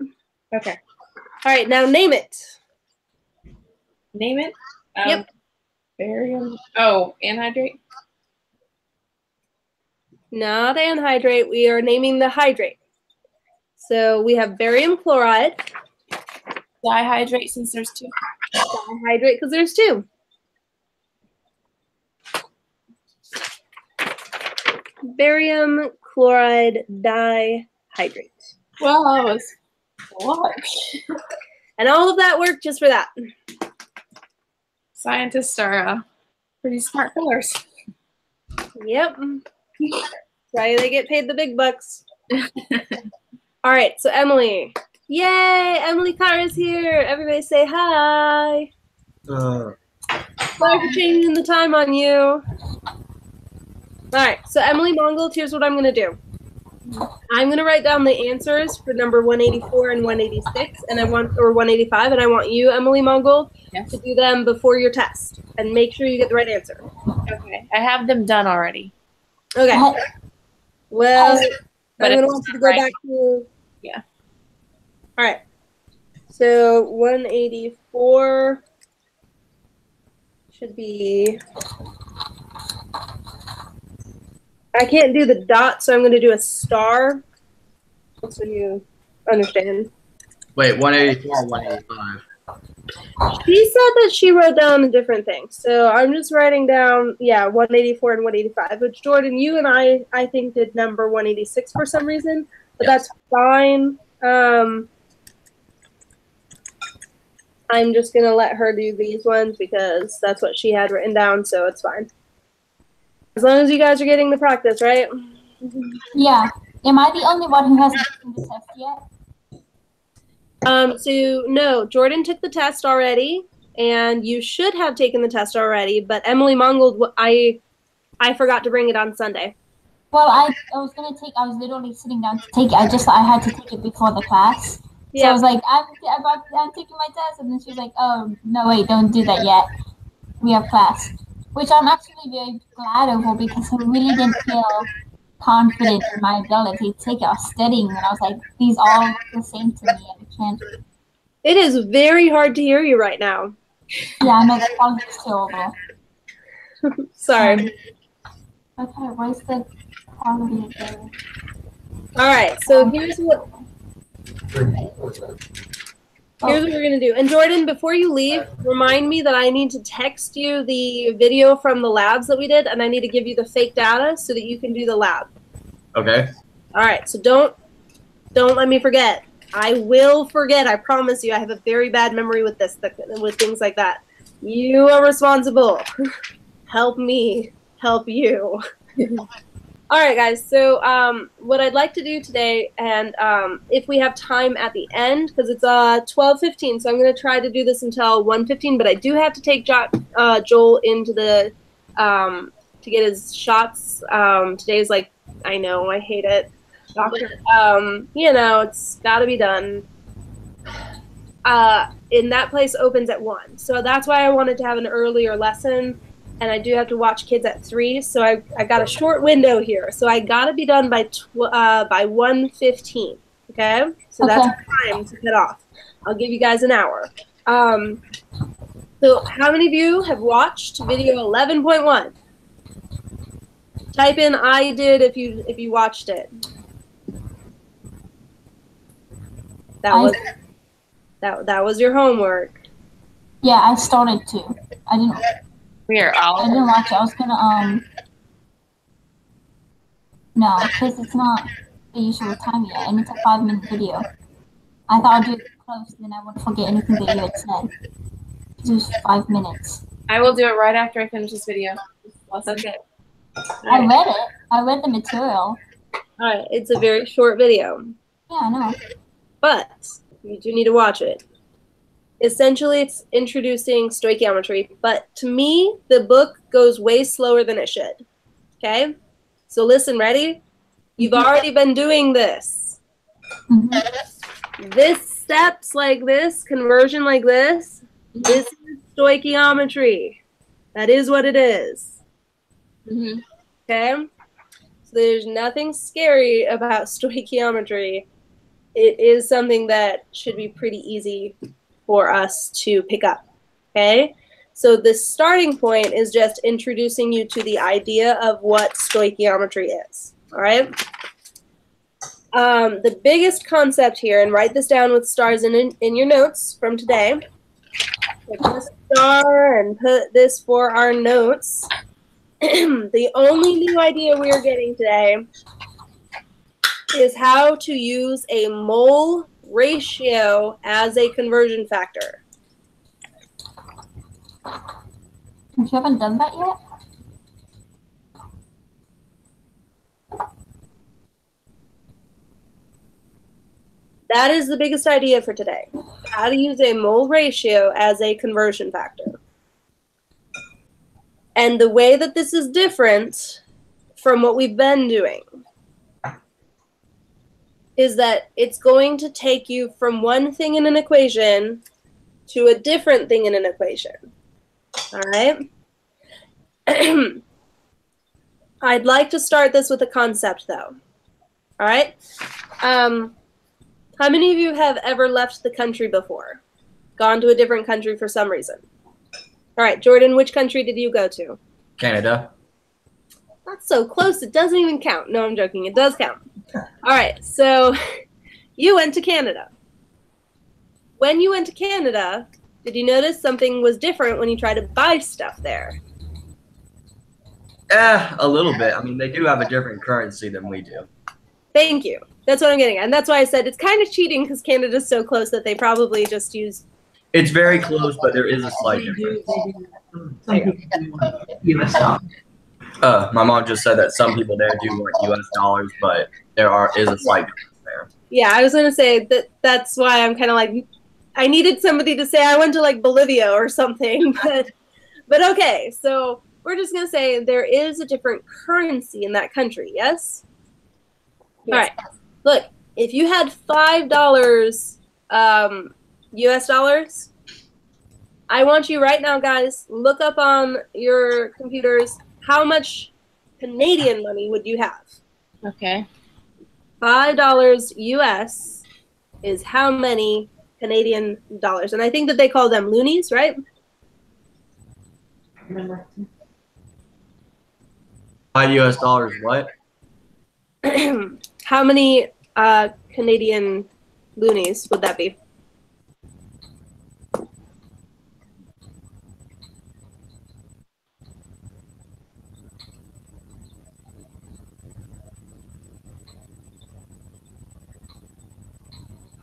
Okay. All right, now name it. Name it? Yep. Barium. Oh, anhydrate? Not anhydrate. We are naming the hydrate. So we have barium chloride. Dihydrate since there's 2. Dihydrate because there's 2. Barium chloride dihydrate. Well, that was a lot. And all of that work just for that. Scientists are pretty smart fellas. Yep. That's why they get paid the big bucks. All right, so Emily. Yay, Emily Carr is here. Everybody say hi. Sorry for changing the time on you. All right, so Emily Mongold, here's what I'm going to do. I'm going to write down the answers for number 184 and 186, and or 185, and I want you, Emily Mongold, to do them before your test, and make sure you get the right answer. Okay, I have them done already. Okay. Well, but I'm going to want you to go back to... Yeah. All right. So 184 should be... I can't do the dot, so I'm going to do a star. So you understand. Wait, 184 or 185? She said that she wrote down a different thing. So I'm just writing down, 184 and 185. Which, Jordan, you and I think, did number 186 for some reason. But that's fine. I'm just going to let her do these ones because that's what she had written down, so it's fine. As long as you guys are getting the practice, right? Yeah. Am I the only one who hasn't taken the test yet? So no, Jordan took the test already, and you should have taken the test already, but Emily Mongold, I forgot to bring it on Sunday. Well, I was literally sitting down to take it. I had to take it before the class. So I was like, I'm taking my test, and then she was like, oh, no, wait, don't do that yet. We have class. Which I'm actually very glad over because I really didn't feel confident in my ability to take it. I was studying, and I was like, these all look the same to me, and I can't. It is very hard to hear you right now. Yeah, I know the quality is terrible. Sorry. Okay, where's the quality again? All right, so here's what we're gonna do. And Jordan, before you leave, remind me that I need to text you the video from the labs that we did, and I need to give you the fake data so that you can do the lab. Okay. All right, so don't let me forget. I will forget. I promise you. I have a very bad memory with with things like that. You are responsible. Help me help you. All right, guys. So what I'd like to do today, and if we have time at the end, because it's 12:15, so I'm going to try to do this until 1:15. But I do have to take Joel into the to get his shots. Today's like, I know, I hate it. Doctor, you know, it's got to be done. And that place opens at 1, so that's why I wanted to have an earlier lesson. And I do have to watch kids at 3, so I got a short window here. So I got to be done by 1:15. Okay, so that's time to get off. I'll give you guys an hour. So how many of you have watched video 11.1? Type in "I did" if you watched it. That was your homework. Yeah, I started to. I didn't watch it. I was gonna no, because it's not the usual time yet, and it's a 5-minute video. I thought I'd do it close, then I wouldn't forget anything that you had said. It was 5 minutes. I will do it right after I finish this video. Okay. I read it. I read the material. All right, it's a very short video. Yeah, I know. But you do need to watch it. Essentially, it's introducing stoichiometry, but to me, the book goes way slower than it should. Okay? So listen, ready? You've already been doing this. This steps like this, conversion like this is stoichiometry. That is what it is. Okay? So there's nothing scary about stoichiometry. It is something that should be pretty easy for us to pick up, okay? So the starting point is just introducing you to the idea of what stoichiometry is, all right? The biggest concept here, and write this down with stars in your notes from today. Put a star and put this for our notes. The only new idea we are getting today is how to use a mole ratio as a conversion factor. You haven't done that yet? That is the biggest idea for today. How to use a mole ratio as a conversion factor. And the way that this is different from what we've been doing is that it's going to take you from one thing in an equation to a different thing in an equation. All right? I'd like to start this with a concept, though. All right? How many of you have ever left the country before? Gone to a different country for some reason? All right, Jordan, which country did you go to? Canada. That's so close, it doesn't even count. No, I'm joking. It does count. All right, so you went to Canada. When you went to Canada, did you notice something was different when you tried to buy stuff there? A little bit. I mean, they do have a different currency than we do. Thank you. That's what I'm getting at. And that's why I said it's kind of cheating because Canada's so close that they probably just use. It's very close, but there is a slight difference. Some people do US dollars. My mom just said that some people there do want U.S. dollars, but is a slight difference there. Yeah, I was gonna say that's why I'm kind of like, I needed somebody to say I went to like Bolivia or something, but okay. So we're just gonna say there is a different currency in that country. Yes. All right. Look, if you had $5 U.S. dollars, I want you right now, guys, look up on your computers how much Canadian money would you have? Okay. $5 US is how many Canadian dollars? And I think that they call them loonies, right? Remember. $5 US, what? How many Canadian loonies would that be?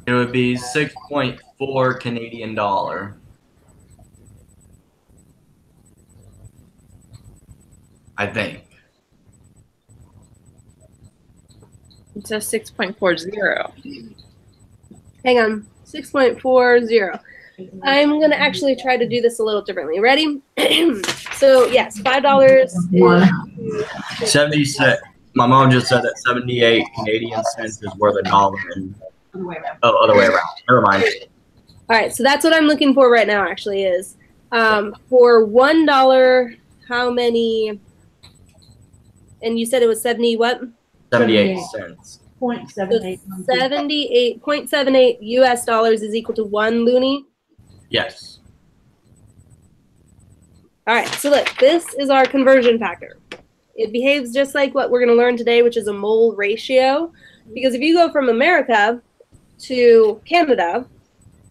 It would be 6.4 Canadian dollar. I think. It says 6.40. Hang on, 6.40. I'm gonna actually try to do this a little differently. Ready? So yes, $5 is 76. My mom just said that 78 Canadian cents is worth a dollar. Other way around. Oh, other way around. Never mind. All right, so that's what I'm looking for right now. Actually, is for $1, how many? And you said it was 70 what? 78 cents. 0.78. 78.78 US dollars is equal to 1 loonie. Yes. All right, so look, this is our conversion factor. It behaves just like what we're going to learn today, which is a mole ratio. Because if you go from America to Canada,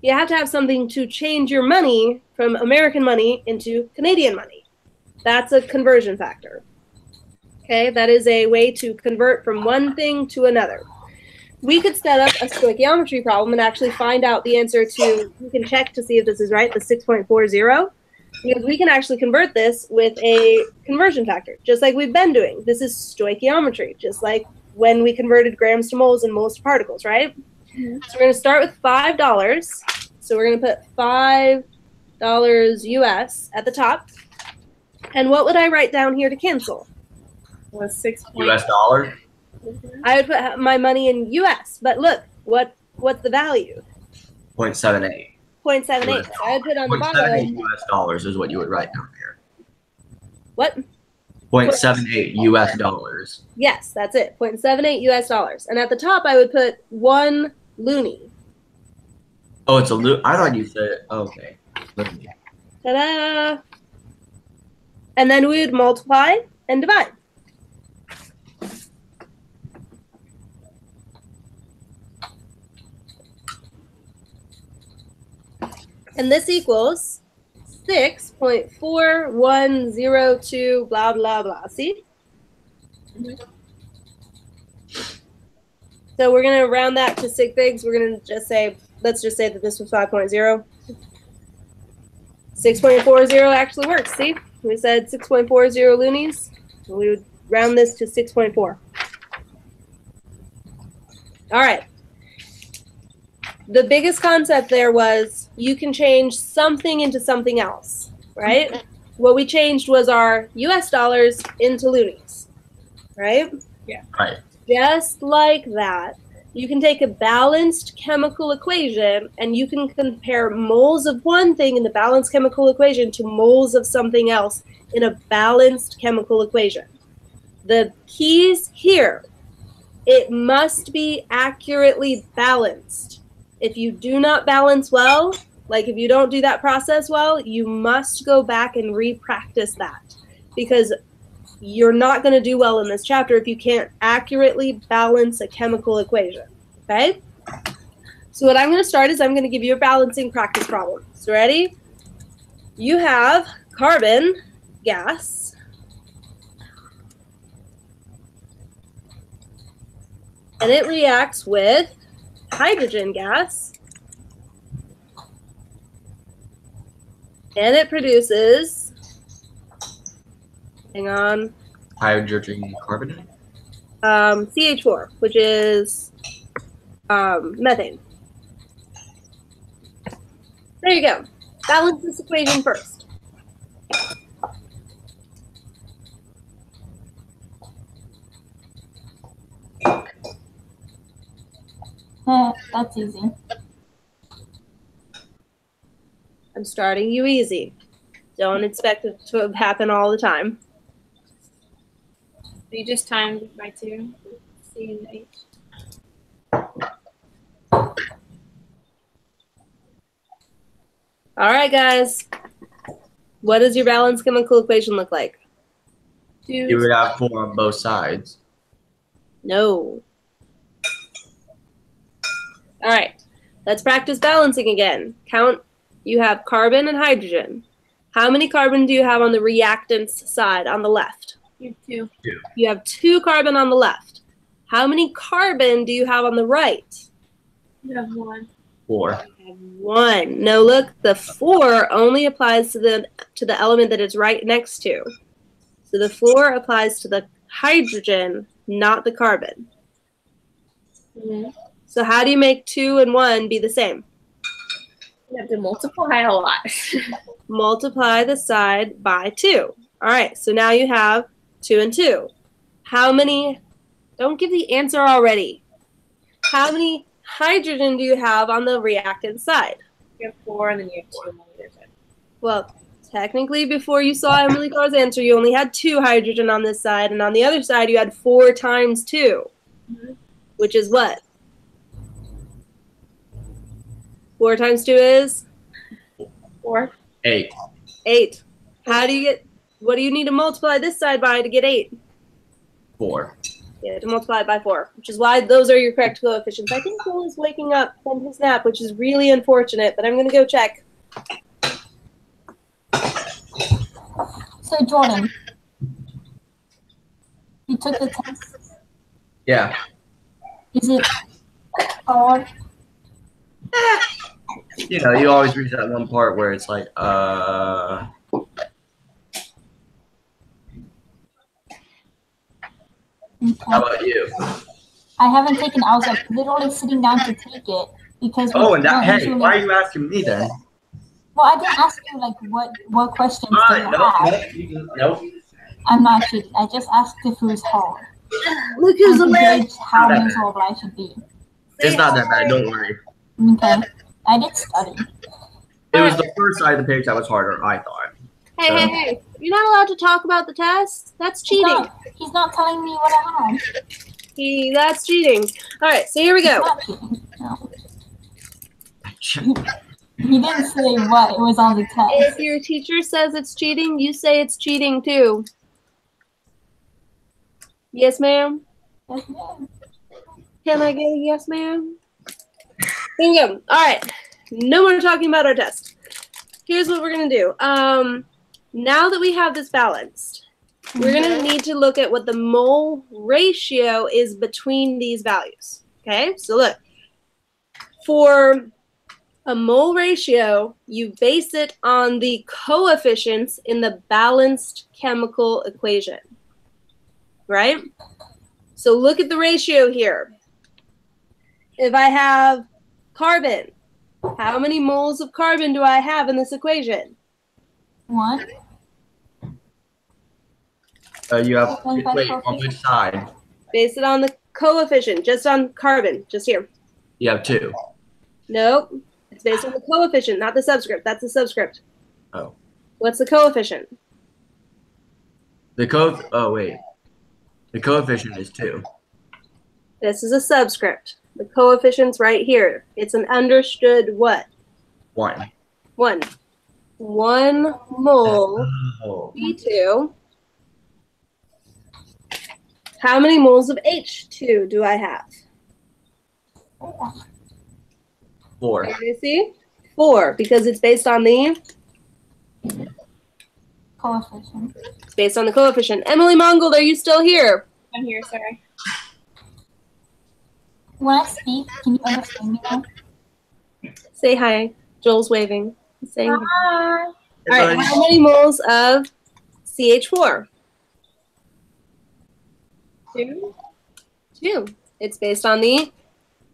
you have to have something to change your money from American money into Canadian money. That's a conversion factor. Okay, that is a way to convert from one thing to another. We could set up a stoichiometry problem and actually find out the answer to, you can check to see if this is right, the 6.40, because we can actually convert this with a conversion factor, just like we've been doing. This is stoichiometry, just like when we converted grams to moles and moles to particles, right? Mm-hmm. So we're going to start with $5. So we're going to put $5 US at the top. And what would I write down here to cancel? Was 6. US dollar? I would put my money in US, but look, what's the value? 0.78. 0.78. So I would put on the 0.78 bottom. US dollars is what you would write down here. What? 0.78 US dollars. Yes, that's it. 0.78 US dollars. And at the top, I would put 1 loonie. Oh, it's a I thought you said, okay. Ta-da! And then we would multiply and divide. And this equals 6.4102 blah, blah, blah. See? So we're going to round that to sig figs. We're going to just say, let's just say that this was 5.0. 6.40 actually works. See? We said 6.40 loonies. We would round this to 6.4. All right. The biggest concept there was you can change something into something else, right? What we changed was our US dollars into loonies, right? Yeah. Right. Just like that, you can take a balanced chemical equation and you can compare moles of one thing in the balanced chemical equation to moles of something else in a balanced chemical equation. The keys here, it must be accurately balanced. If you do not balance well, like if you don't do that process well, you must go back and re-practice that, because you're not going to do well in this chapter if you can't accurately balance a chemical equation, okay? So what I'm going to start is I'm going to give you a balancing practice problem. So ready? You have carbon gas, and it reacts with hydrogen gas, and it produces, hang on, hydrogen carbonate. CH4, which is methane. There you go. Balance this equation first. That's easy. I'm starting you easy. Don't expect it to happen all the time. You just timed by 2. C and H. All right, guys. What does your balanced chemical equation look like? You would have 4 on both sides. No. All right. Let's practice balancing again. Count. You have carbon and hydrogen. How many carbon do you have on the reactants side on the left? You 2. You have 2 carbon on the left. How many carbon do you have on the right? You have 1. 4. You have 1. No, look, the 4 only applies to the element that it's right next to. So the 4 applies to the hydrogen, not the carbon. Mm-hmm. So how do you make 2 and 1 be the same? You have to multiply a lot. Multiply the side by 2. All right, so now you have 2 and 2. How many? Don't give the answer already. How many hydrogen do you have on the reactant side? You have 4, and then you have 2 on the other side. Well, technically, before you saw Emily Carr's answer, you only had 2 hydrogen on this side, and on the other side, you had 4 times 2, which is what? 4 times 2 is? 4. 8. 8. How do you get, what do you need to multiply this side by to get 8? 4. Yeah, to multiply it by 4, which is why those are your correct coefficients. I think Will is waking up from his nap, which is really unfortunate, but I'm going to go check. So Jordan, you took the test. Yeah. Is it hard? You know, you always reach that one part where it's like, Okay. How about you? I haven't taken. I was like literally sitting down to take it because. Oh, and that, hey, usually, why are you asking me then? Well, I didn't ask you like what questions do you have. Nope. I'm not cheating. I just asked if it was hard. Look who's And to awake. gauge how miserable I should be. It's not that bad, don't worry. Okay. I did study. It was the first side of the page that was harder, I thought. Hey. You're not allowed to talk about the test. That's cheating. He's not telling me what I had. That's cheating. All right, so here we He's go. not cheating. No. He didn't say what it was on the test. If your teacher says it's cheating, you say it's cheating too. Yes, ma'am? Yes, ma'am. Can I get a yes, ma'am? There you go. All right. No more talking about our test. Here's what we're going to do. Now that we have this balanced, we're going to need to look at what the mole ratio is between these values. Okay? So look. For a mole ratio, you base it on the coefficients in the balanced chemical equation. Right? So look at the ratio here. If I have carbon, how many moles of carbon do I have in this equation? 1. You have, wait, on which side? Base it on the coefficient, just on carbon, just here. You have 2. Nope. It's based on the coefficient, not the subscript. That's the subscript. Oh. What's the coefficient? The coefficient is 2. This is a subscript. The coefficient's right here. It's an understood what? 1. 1. 1 mole Oh. P2. How many moles of H2 do I have? 4. Can you see? 4, because it's based on the Coefficient. It's based on the coefficient. Emily Mongold, are you still here? I'm here, sorry. When I speak, can you understand me now? Say hi. Joel's waving. He's saying hi. Hi. All right, how many moles of CH4? 2, 2. It's based on the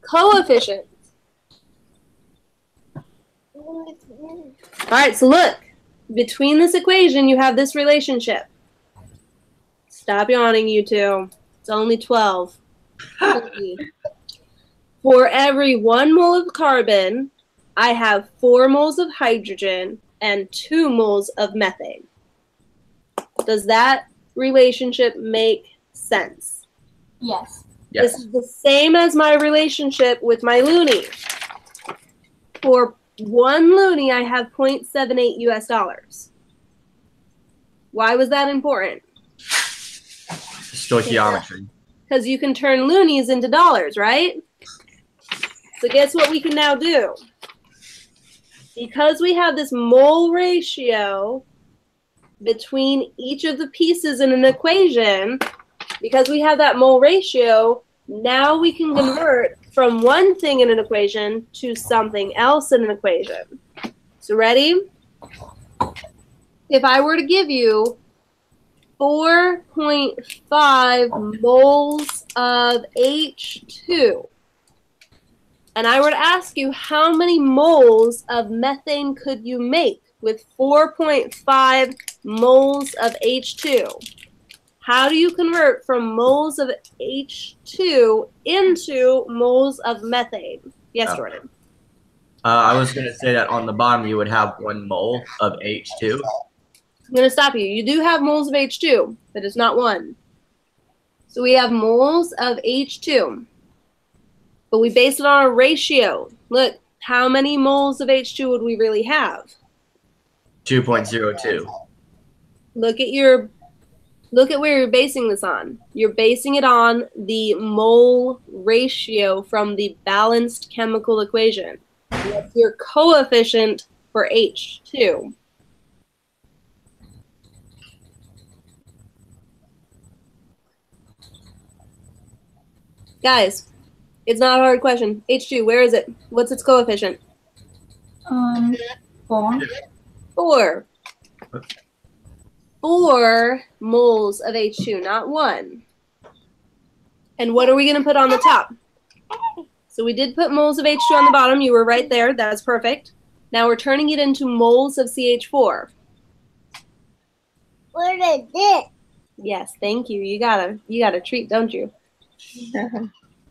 coefficient. All right, so look. Between this equation, you have this relationship. Stop yawning, you two. It's only 12. For every 1 mole of carbon, I have 4 moles of hydrogen and 2 moles of methane. Does that relationship make sense? Yes. Yes. This is the same as my relationship with my loonie. For 1 loonie, I have 0.78 US. Why was that important? Stoichiometry. Because you can turn loonies into dollars, right? So guess what we can now do? Because we have this mole ratio between each of the pieces in an equation, because we have that mole ratio, now we can convert from one thing in an equation to something else in an equation. So ready? If I were to give you 4.5 moles of H2, and I were to ask you how many moles of methane could you make with 4.5 moles of H2? How do you convert from moles of H2 into moles of methane? Yes, Jordan. I was going to say that on the bottom you would have 1 mole of H2. I'm going to stop you. You do have moles of H2, but it's not 1. So we have moles of H2, but we base it on a ratio. Look, how many moles of H2 would we really have? 2.02. Look at where you're basing this on. You're basing it on the mole ratio from the balanced chemical equation. That's your coefficient for H2. Guys, it's not a hard question. H2, where is it? What's its coefficient? 4. 4. 4 moles of H2, not 1. And what are we going to put on the top? So we did put moles of H2 on the bottom. You were right there. That's perfect. Now we're turning it into moles of CH4. What is it? Yes, thank you. You got a treat, don't you?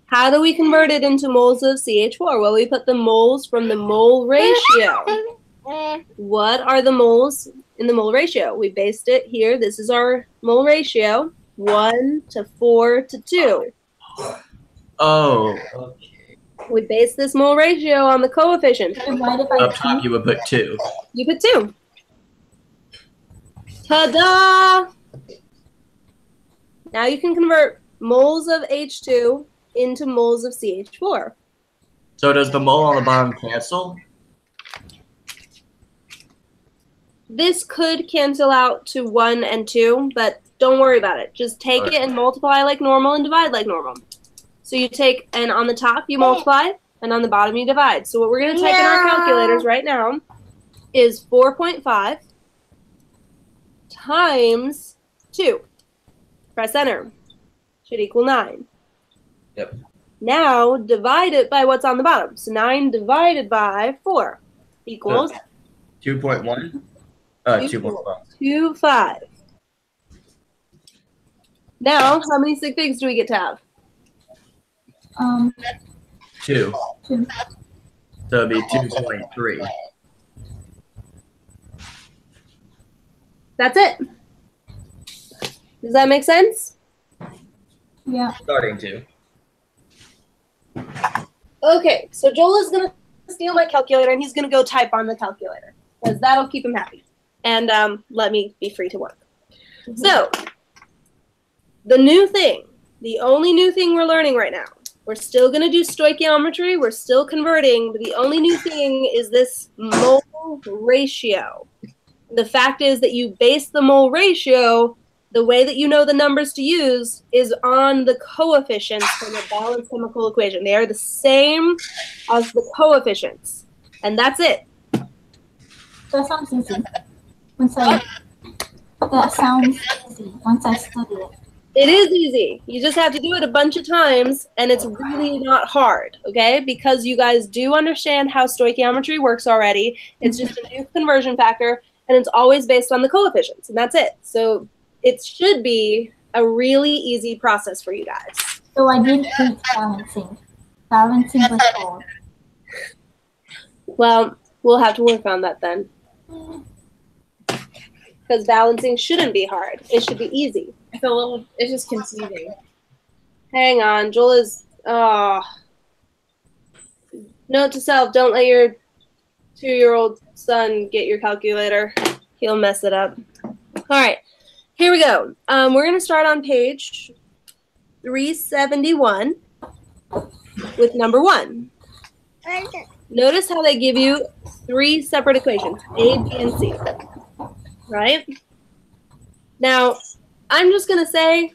How do we convert it into moles of CH4? Well, we put the moles from the mole ratio. What are the moles in the mole ratio? We based it here. This is our mole ratio. 1 to 4 to 2. Oh, okay. We base this mole ratio on the coefficient. Divided by Up top you would put 2. You put 2. Ta-da! Now you can convert moles of H2 into moles of CH4. So does the mole on the bottom cancel? This could cancel out to 1 and 2, but don't worry about it. Just take it and multiply like normal and divide like normal. So you take, and on the top you multiply, and on the bottom you divide. So what we're going to type in our calculators right now is 4.5 times 2. Press enter. Should equal 9. Yep. Now divide it by what's on the bottom. So 9 divided by 4 equals 2.1? 2.5. 2.5. Now, how many sig figs do we get to have? 2. 2. So it'd be 2.3. That's it. Does that make sense? Yeah. Starting to. Okay, so Joel is going to steal my calculator, and he's going to go type on the calculator, because that'll keep him happy. And let me be free to work. So, the new thing, the only new thing we're learning right now, we're still going to do stoichiometry, we're still converting, but the only new thing is this mole ratio. The fact is that you base the mole ratio, the way that you know the numbers to use is on the coefficients from the balanced chemical equation. They are the same as the coefficients. And that's it. That sounds easy. That sounds easy once I study it. It is easy. You just have to do it a bunch of times, and it's really not hard, okay? Because you guys do understand how stoichiometry works already. It's just a new conversion factor, and it's always based on the coefficients, and that's it. So it should be a really easy process for you guys. So I did hate balancing. Balancing was hard. Well, we'll have to work on that then. Because balancing shouldn't be hard. It should be easy. It's just confusing. Hang on. Joel is, note to self, don't let your 2-year-old son get your calculator. He'll mess it up. All right, here we go. We're going to start on page 371 with number 1. Notice how they give you 3 separate equations, A, B, and C, right? Now, I'm just going to say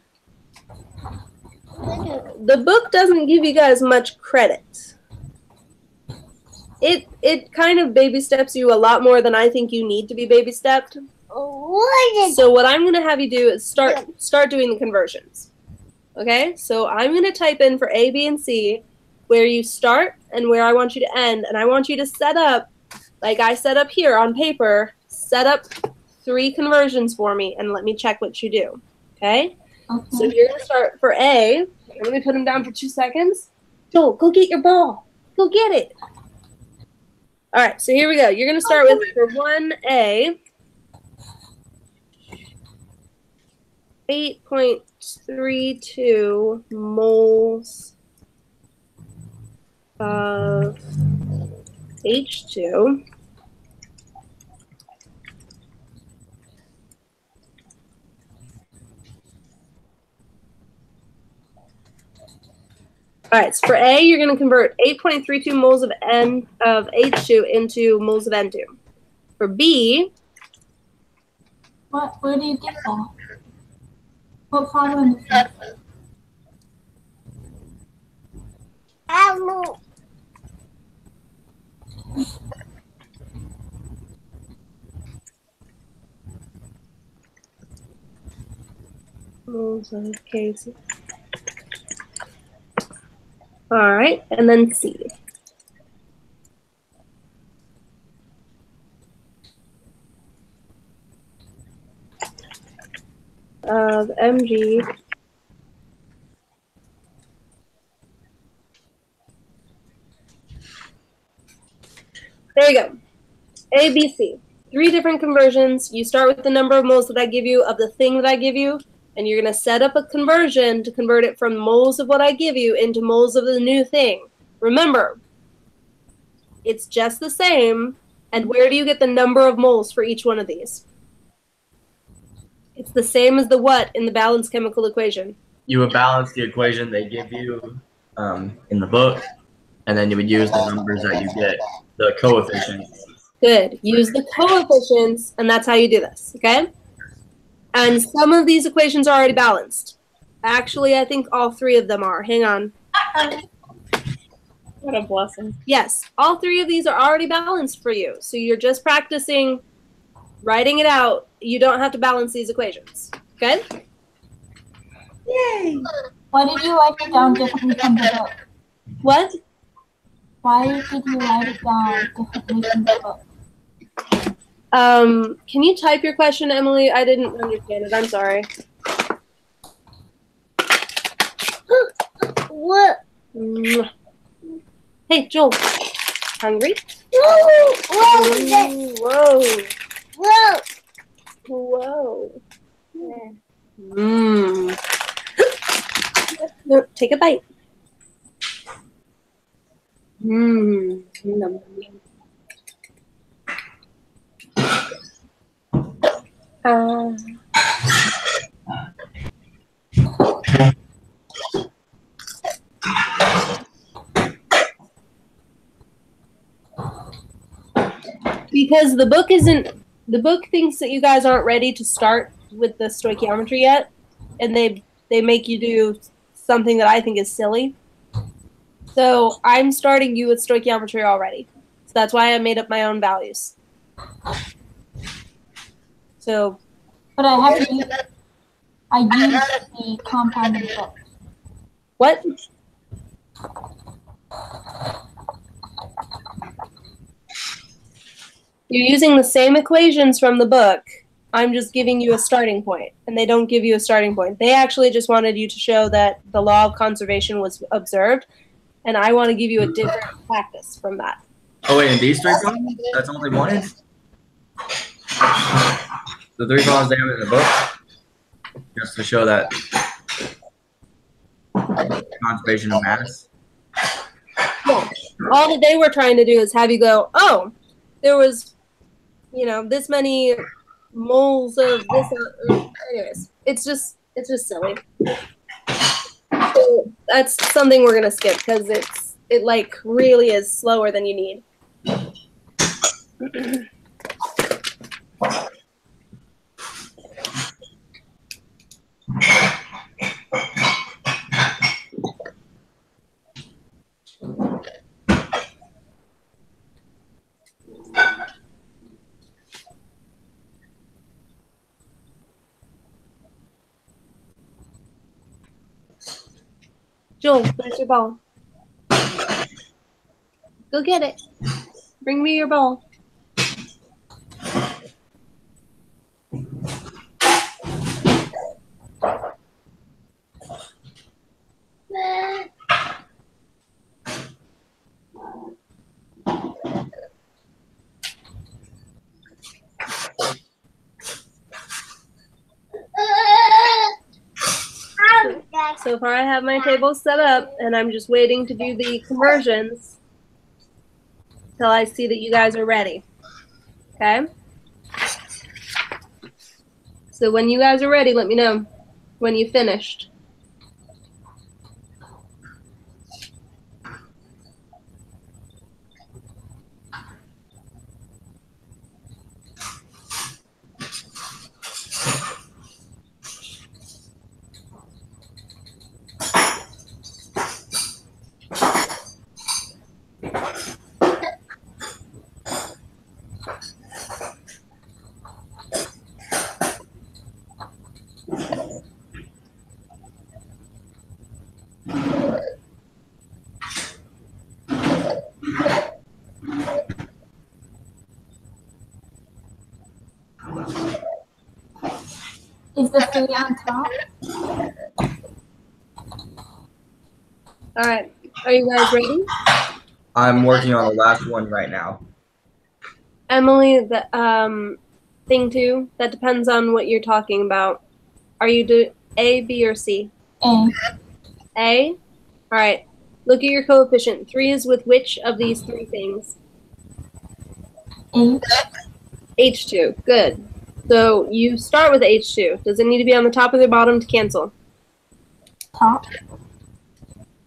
the book doesn't give you guys much credit. It kind of baby steps you a lot more than I think you need to be baby stepped. So what I'm going to have you do is start doing the conversions. Okay? So I'm going to type in for A, B, and C where you start and where I want you to end, and I want you to set up, like I set up here on paper, set up 3 conversions for me and let me check what you do. Okay? So you're going to start for A. Let me put him down for 2 seconds. Joel, go get your ball. Go get it. All right, so here we go. You're going to start with, for 1A, 8.32 moles of H2. All right, so for A, you're going to convert 8.32 moles of H2 into moles of N2. For B, where do you get that? What problem is that? moles of K2. All right, and then C. Of Mg there you go. A, B, C. 3 different conversions. You start with the number of moles that I give you of the thing that I give you, and you're going to set up a conversion to convert it from moles of what I give you into moles of the new thing. Remember, it's just the same. And where do you get the number of moles for each one of these? It's the same as the what in the balanced chemical equation. You would balance the equation they give you in the book, and then you would use the numbers that you get, the coefficients. Good. Use the coefficients, and that's how you do this, okay? And some of these equations are already balanced. Actually, I think all 3 of them are. Hang on. What a blessing. Yes, all 3 of these are already balanced for you. So you're just practicing writing it out. You don't have to balance these equations. Okay? Yay! Why did you write it down differently from the book? What? Why did you write it down differently from the book? Can you type your question, Emily? I didn't understand it. I'm sorry. What? Hey, Joel. Hungry? Whoa! Whoa. Whoa! Whoa. Mmm. No, take a bite. Mmm. Because the book thinks that you guys aren't ready to start with the stoichiometry yet, and they make you do something that I think is silly. So I'm starting you with stoichiometry already. So that's why I made up my own values. So, But I I used the compound in the book. What? You're using the same equations from the book. I'm just giving you a starting point, and they don't give you a starting point. They actually just wanted you to show that the law of conservation was observed, and I want to give you a different practice from that. Oh wait, and these 3 problems? That's all they wanted? The 3 problems they have in the book? Just to show that conservation of mass? Yeah. All that they were trying to do is have you go, oh, there was, you know, this many moles of this. Anyways, it's just silly. So that's something we're gonna skip because it like really is slower than you need. Joel, where's your ball? Go get it. Bring me your ball. So far I have my table set up and I'm just waiting to do the conversions till I see that you guys are ready. Okay? So when you guys are ready, let me know when you finished. Is the 3 on top? All right. Are you guys ready? I'm working on the last one right now. Emily, the thing 2, that depends on what you're talking about. Are you do A, B, or C? A. A? All right. Look at your coefficient. 3 is with which of these 3 things? H. H2. Good. So you start with H2. Does it need to be on the top or the bottom to cancel? Top.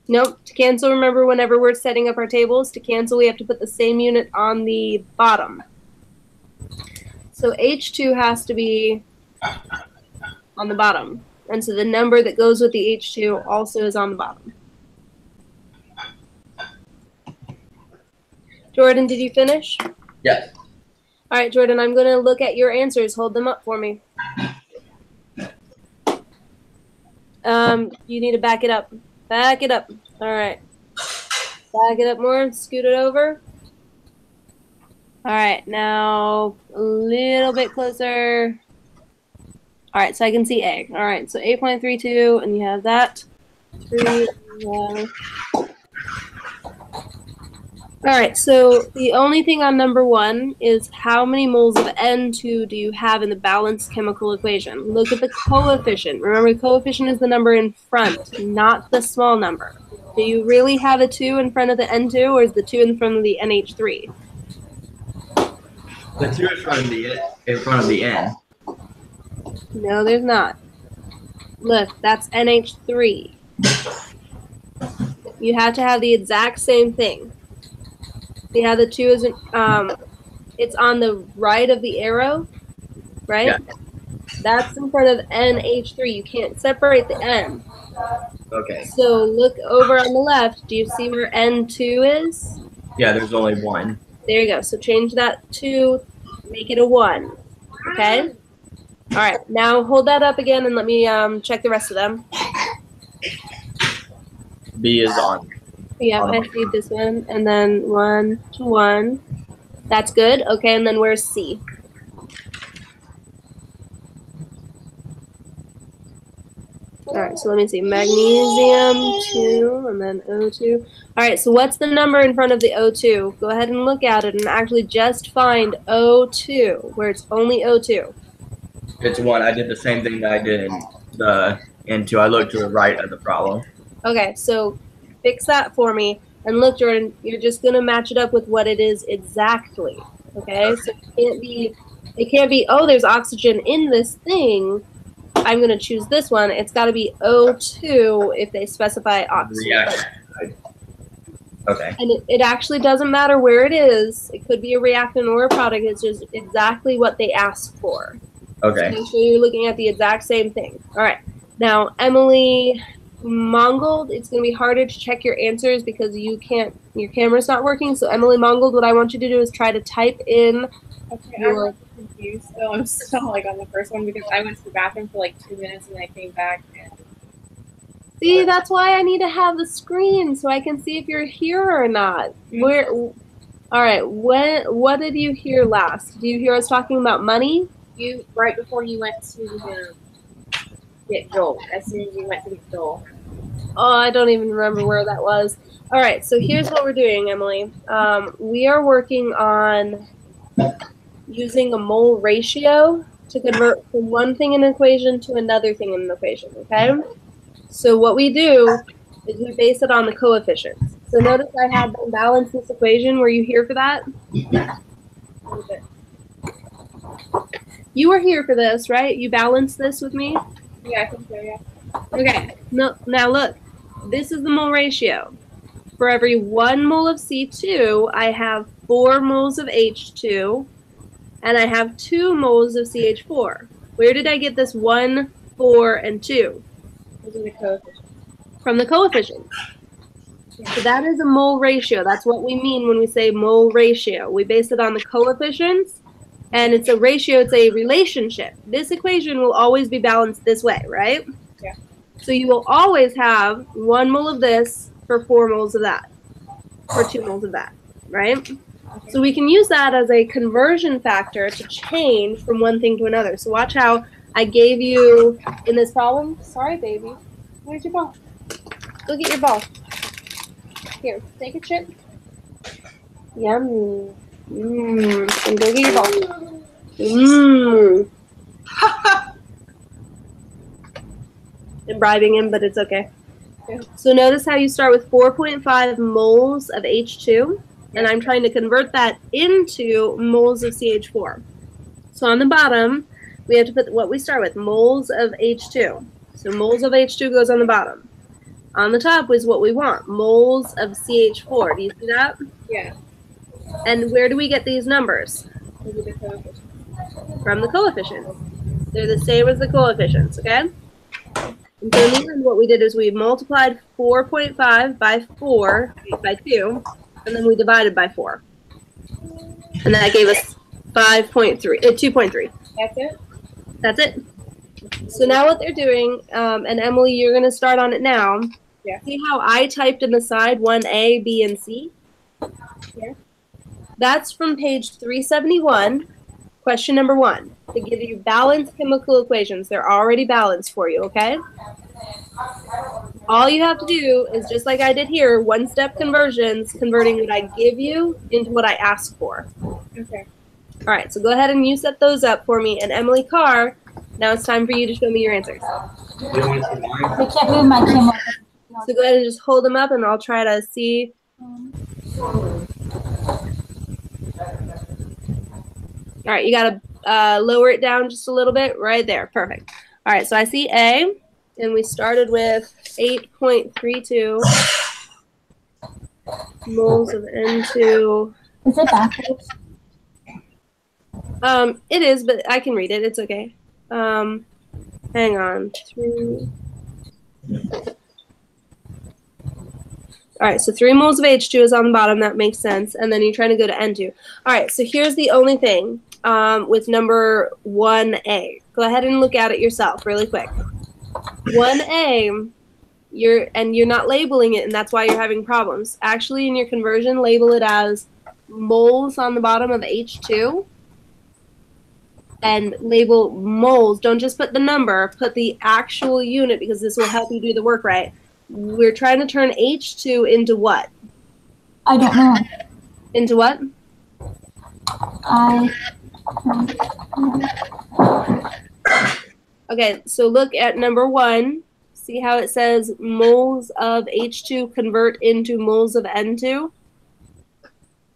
Nope. To cancel, remember, whenever we're setting up our tables, to cancel, we have to put the same unit on the bottom. So H2 has to be on the bottom. And so the number that goes with the H2 also is on the bottom. Jordan, did you finish? Yes. All right, Jordan, I'm going to look at your answers. Hold them up for me. You need to back it up. Back it up. All right. Back it up more. Scoot it over. All right, now a little bit closer. All right, so I can see A. All right, so 8.32, and you have that. 3, All right, so the only thing on number 1 is how many moles of N2 do you have in the balanced chemical equation? Look at the coefficient. Remember, coefficient is the number in front, not the small number. Do you really have a 2 in front of the N2, or is the 2 in front of the NH3? The 2 is in front of the N. No, there's not. Look, that's NH3. You have to have the exact same thing. See how the 2 isn't, it's on the right of the arrow, right? Yeah. That's in front of NH3. You can't separate the N. Okay. So look over on the left. Do you see where N2 is? Yeah, there's only 1. There you go. So change that to, make it a 1. Okay? All right, now hold that up again and let me check the rest of them. B is on. Yeah, I see this one, and then 1 to 1. That's good. Okay, and then where's C? All right, so let me see. Magnesium 2, and then O2. All right, so what's the number in front of the O2? Go ahead and look at it and actually just find O2, where it's only O2. It's 1. I did the same thing that I did in the N2. I looked to the right of the problem. Okay, so fix that for me. And look, Jordan, you're just going to match it up with what it is exactly. Okay, so it can't be, oh, there's oxygen in this thing. I'm going to choose this one. It's got to be O2 if they specify oxygen. Reaction. Okay. And it actually doesn't matter where it is. It could be a reactant or a product. It's just exactly what they asked for. Okay. So make sure you're looking at the exact same thing. All right. Now, Emily Mongold, it's going to be harder to check your answers because your camera's not working. So Emily Mongold, what I want you to do is try to type in your... I'm confused. So I'm still like on the first one because I went to the bathroom for like 2 minutes and then I came back. See, that's why I need to have the screen so I can see if you're here or not. All right. What did you hear last? Did you hear us talking about money? You right before you went to get Joel. As soon as you went to get Joel. Oh, I don't even remember where that was. All right. So here's what we're doing, Emily. We are working on using a mole ratio to convert from one thing in an equation to another thing in an equation. Okay. So what we do is we base it on the coefficients. So notice I had them balance this equation. Were you here for that? You were here for this, right? You balanced this with me? Yeah, I think so, yeah. Okay. No, now look. This is the mole ratio. For every 1 mole of C2, I have 4 moles of H2, and I have 2 moles of CH4. Where did I get this 1, 4, and 2? The coefficient. From the coefficients. So that is a mole ratio. That's what we mean when we say mole ratio. We base it on the coefficients, and it's a ratio, it's a relationship. This equation will always be balanced this way, right? Yeah. So you will always have 1 mole of this for 4 moles of that, or 2 moles of that, right? Okay. So we can use that as a conversion factor to change from one thing to another. So watch how I gave you in this problem. Sorry, baby. Where's your ball? Go get your ball. Here, take a chip. Yummy. Mmm. And go get your ball. Mmm. I'm bribing him, but it's okay. So notice how you start with 4.5 moles of H2, and I'm trying to convert that into moles of CH4. So on the bottom, we have to put what we start with, moles of H2. So moles of H2 goes on the bottom. On the top is what we want, moles of CH4. Do you see that? Yeah. And where do we get these numbers? The coefficient. From the coefficients. They're the same as the coefficients, okay? And so in the end, what we did is we multiplied 4.5 by 4 by 2, and then we divided by 4. And that gave us 2.3. That's it? That's it. So now what they're doing, and Emily, you're going to start on it now. Yeah. See how I typed in the side 1A, B, and C? Yeah. That's from page 371, question number 1. To give you balanced chemical equations. They're already balanced for you, okay? All you have to do is, just like I did here, one-step conversions, converting what I give you into what I ask for. Okay. All right, so go ahead and you set those up for me. And Emily Carr, now it's time for you to show me your answers. I can't move my camera. So go ahead and just hold them up, and I'll try to see. All right, you got to lower it down just a little bit. Right there. Perfect. All right, so I see A, and we started with 8.32 moles of N2. Is it backwards? It is, but I can read it. It's okay. Hang on. All right, so 3 moles of H2 is on the bottom. That makes sense. And then you're trying to go to N2. All right, so here's the only thing. with number 1A. Go ahead and look at it yourself really quick. 1A, you're not labeling it, and that's why you're having problems. Actually, in your conversion, label it as moles on the bottom of H2, and label moles. Don't just put the number, put the actual unit, because this will help you do the work right. We're trying to turn H2 into what? I don't know. Into what? Okay, so look at number 1. See how it says moles of H2 convert into moles of N2?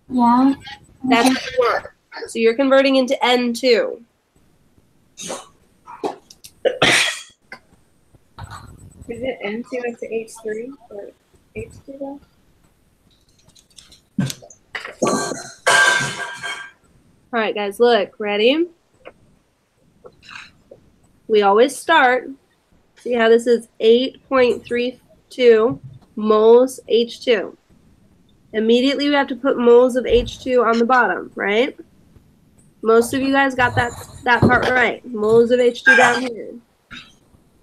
Yeah. That's what you want. So you're converting into N2. Is it N2 into H3 or H2 though? All right, guys, look, ready? We always start. See how this is 8.32 moles H2. Immediately we have to put moles of H2 on the bottom, right? Most of you guys got that part right. Moles of H2 down here.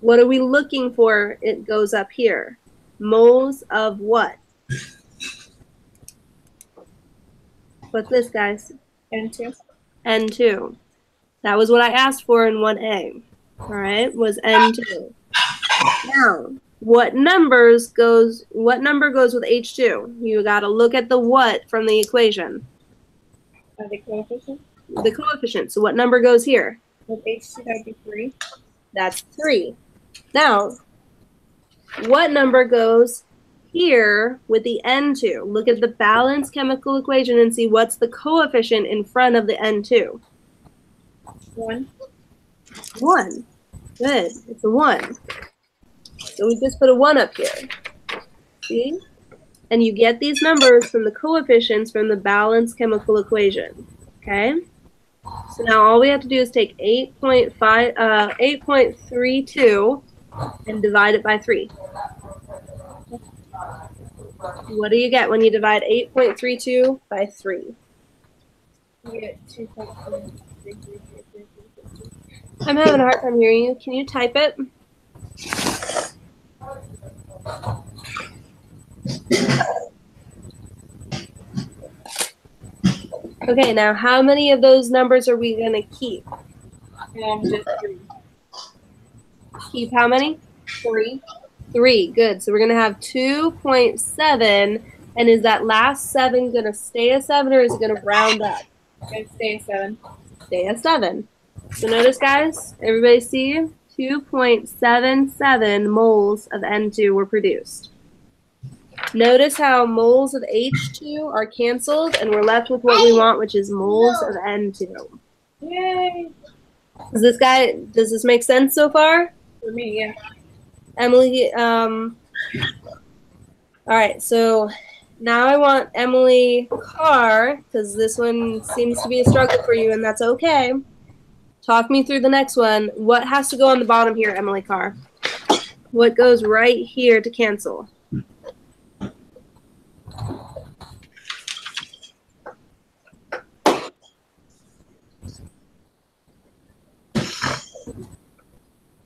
What are we looking for? It goes up here. Moles of what? What's this, guys? N2. N2. That was what I asked for in 1A. All right, was N2. Now, what number goes with H2? You got to look at the what from the equation. The coefficient? The coefficient. So what number goes here? With H2, that would be 3. That's 3. Now, what number goes here with the N2? Look at the balanced chemical equation and see what's the coefficient in front of the N2. 1. 1. Good. It's a 1. So we just put a 1 up here. See? And you get these numbers from the coefficients from the balanced chemical equation. Okay? So now all we have to do is take 8.32 and divide it by 3. What do you get when you divide 8.32 by 3? You get 2.3. I'm having a hard time hearing you. Can you type it? Okay, now how many of those numbers are we going to keep? Just 3. Keep how many? 3. 3, good. So we're going to have 2.7. And is that last 7 going to stay a 7 or is it going to round up? It's stay 7. Stay a 7. So notice, guys, everybody see 2.77 moles of N2 were produced. Notice how moles of H2 are canceled and we're left with what we want, which is moles of N2. Yay! Does this make sense so far? For me, yeah. Emily, all right, so now I want Emily Carr, because this one seems to be a struggle for you, and that's okay. Talk me through the next one. What has to go on the bottom here, Emily Carr? What goes right here to cancel?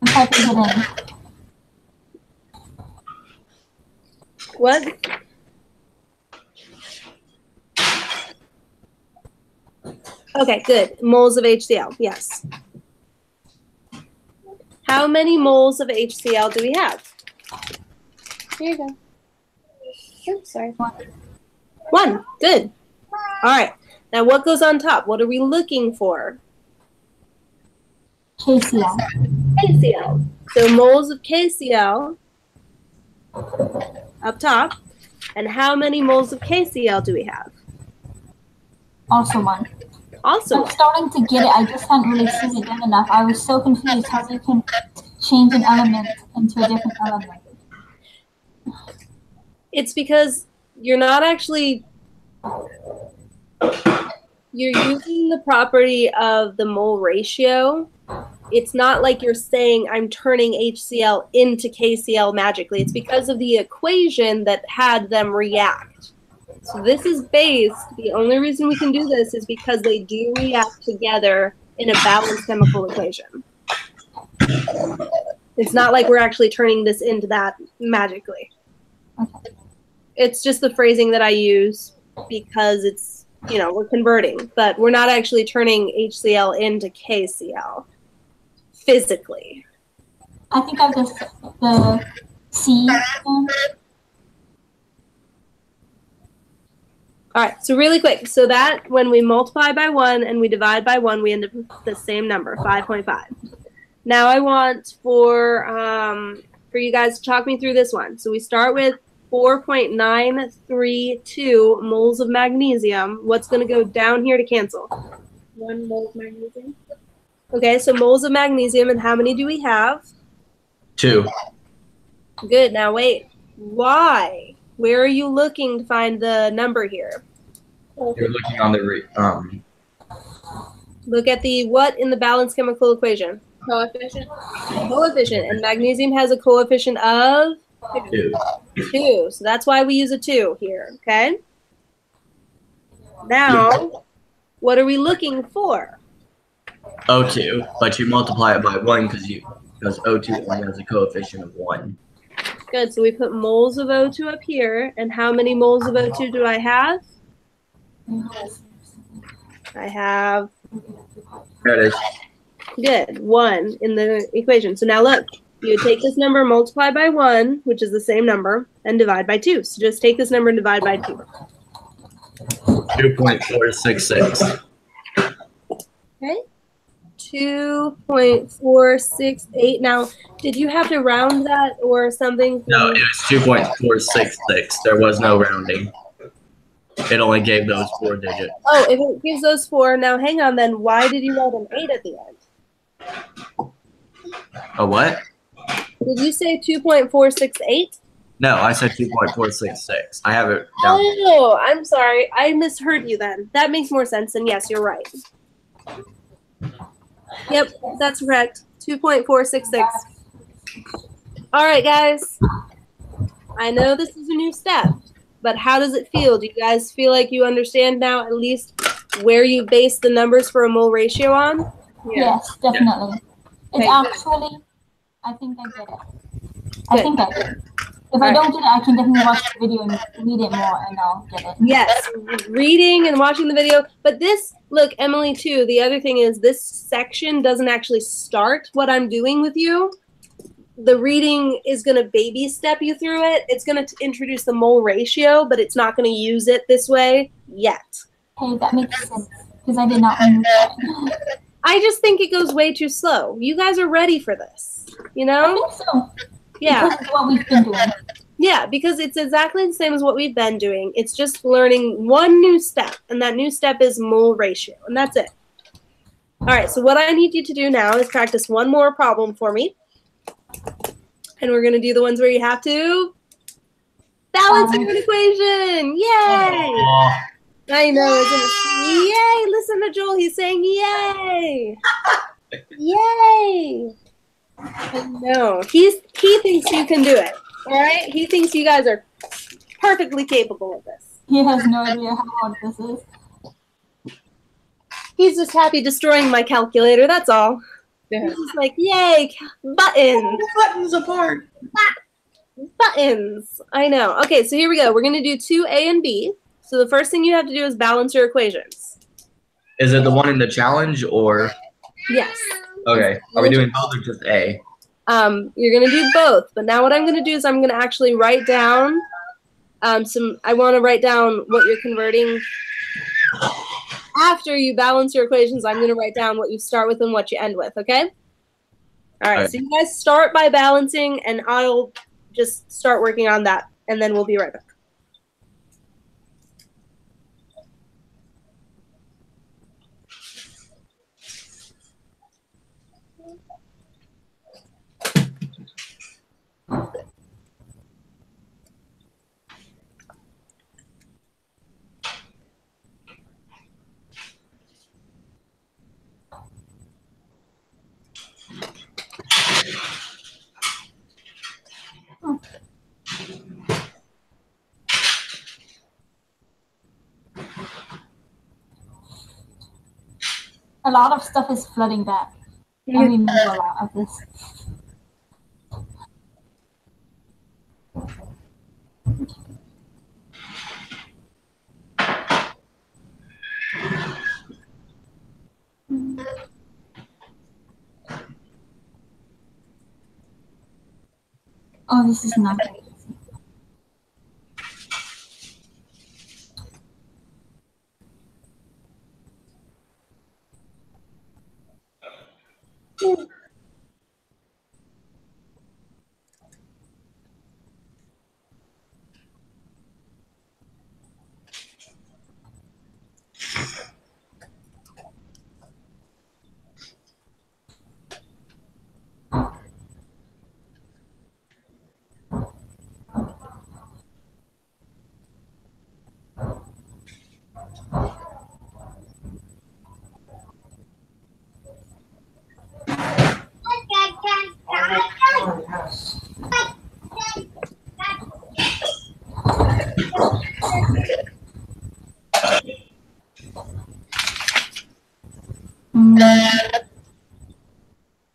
I'm typing it in. What? Okay, good. Moles of HCl, yes. How many moles of HCl do we have? Here you go. Oh, sorry. 1. Good. All right. Now what goes on top? What are we looking for? KCl. KCl. So moles of KCl up top. And how many moles of KCl do we have? Also 1. Also, I'm starting to get it. I just hadn't really seen it good enough. I was so confused how you can change an element into a different element. it's because you're not actually, you're using the property of the mole ratio. It's not like you're saying I'm turning HCl into KCl magically. It's because of the equation that had them react. So this is based, the only reason we can do this is because they do react together in a balanced chemical equation. It's not like we're actually turning this into that magically. Okay. It's just the phrasing that I use because it's, you know, we're converting, but we're not actually turning HCl into KCl physically. I think I've just the C. All right, so really quick. So that when we multiply by 1 and we divide by 1, we end up with the same number, 5.5. Now I want for you guys to talk me through this one. So we start with 4.932 moles of magnesium. What's going to go down here to cancel? 1 mole of magnesium. Okay, so moles of magnesium, and how many do we have? 2. Good. Now wait. Why? Where are you looking to find the number here? You're looking on the Look at the what in the balanced chemical equation? Coefficient. Coefficient. And magnesium has a coefficient of 2. 2. So that's why we use a 2 here, okay? Now, what are we looking for? O2, but you multiply it by 1 because O2 only has a coefficient of 1. Good. So we put moles of O2 up here. And how many moles of O2 do I have? I have, There it is. good, 1 in the equation. So now look, you would take this number, multiply by 1, which is the same number, and divide by 2. So just take this number and divide by 2. 2.466. Okay. 2.468. Now, did you have to round that or something? No, it was 2.466. There was no rounding. It only gave those 4 digits. Oh, if it gives those 4, now hang on then. Why did you write an 8 at the end? A what? Did you say 2.468? No, I said 2.466. I have it down. Oh, I'm sorry. I misheard you then. That makes more sense, and yes, you're right. Yep, that's correct. 2.466. All right, guys. I know this is a new step, but how does it feel? Do you guys feel like you understand now at least where you base the numbers for a mole ratio on? Yes, definitely. It's Okay. actually, I think I get it. I Good. think I get it. If I don't get it, I can definitely watch the video and read it more, and I'll get it. Yes, reading and watching the video. But this, look, Emily, too, the other thing is this section doesn't actually start what I'm doing with you. The reading is going to baby step you through it. It's going to introduce the mole ratio, but it's not going to use it this way yet. Hey, that makes sense, because I did not understand. I just think it goes way too slow. You guys are ready for this, you I know? think so. Yeah. Because it's what we've been doing. Yeah, because it's exactly the same as what we've been doing. It's just learning one new step, and that new step is mole ratio, and that's it. All right, so what I need you to do now is practice one more problem for me. And we're going to do the ones where you have to balance an equation. Yay! Oh, I know, isn't it? Yay! Listen to Joel. He's saying yay. Yay! I know. He thinks you can do it. All right? He thinks you guys are perfectly capable of this. He has no idea how hard this is. He's just happy destroying my calculator. That's all. Yeah. He's just like, yay, buttons. buttons apart. Buttons. I know. Okay, so here we go. We're going to do 2A and B. So the first thing you have to do is balance your equations. Is it the one in the challenge or? Yes. Okay. Are we doing both or just A? You're going to do both. But now what I'm going to do is I'm going to actually write down I want to write down what you're converting. After you balance your equations, I'm going to write down what you start with and what you end with, okay? All right, so you guys start by balancing, and I'll just start working on that, and then we'll be right back. A lot of stuff is flooding back. I remember a lot of this. Oh, this is not very easy.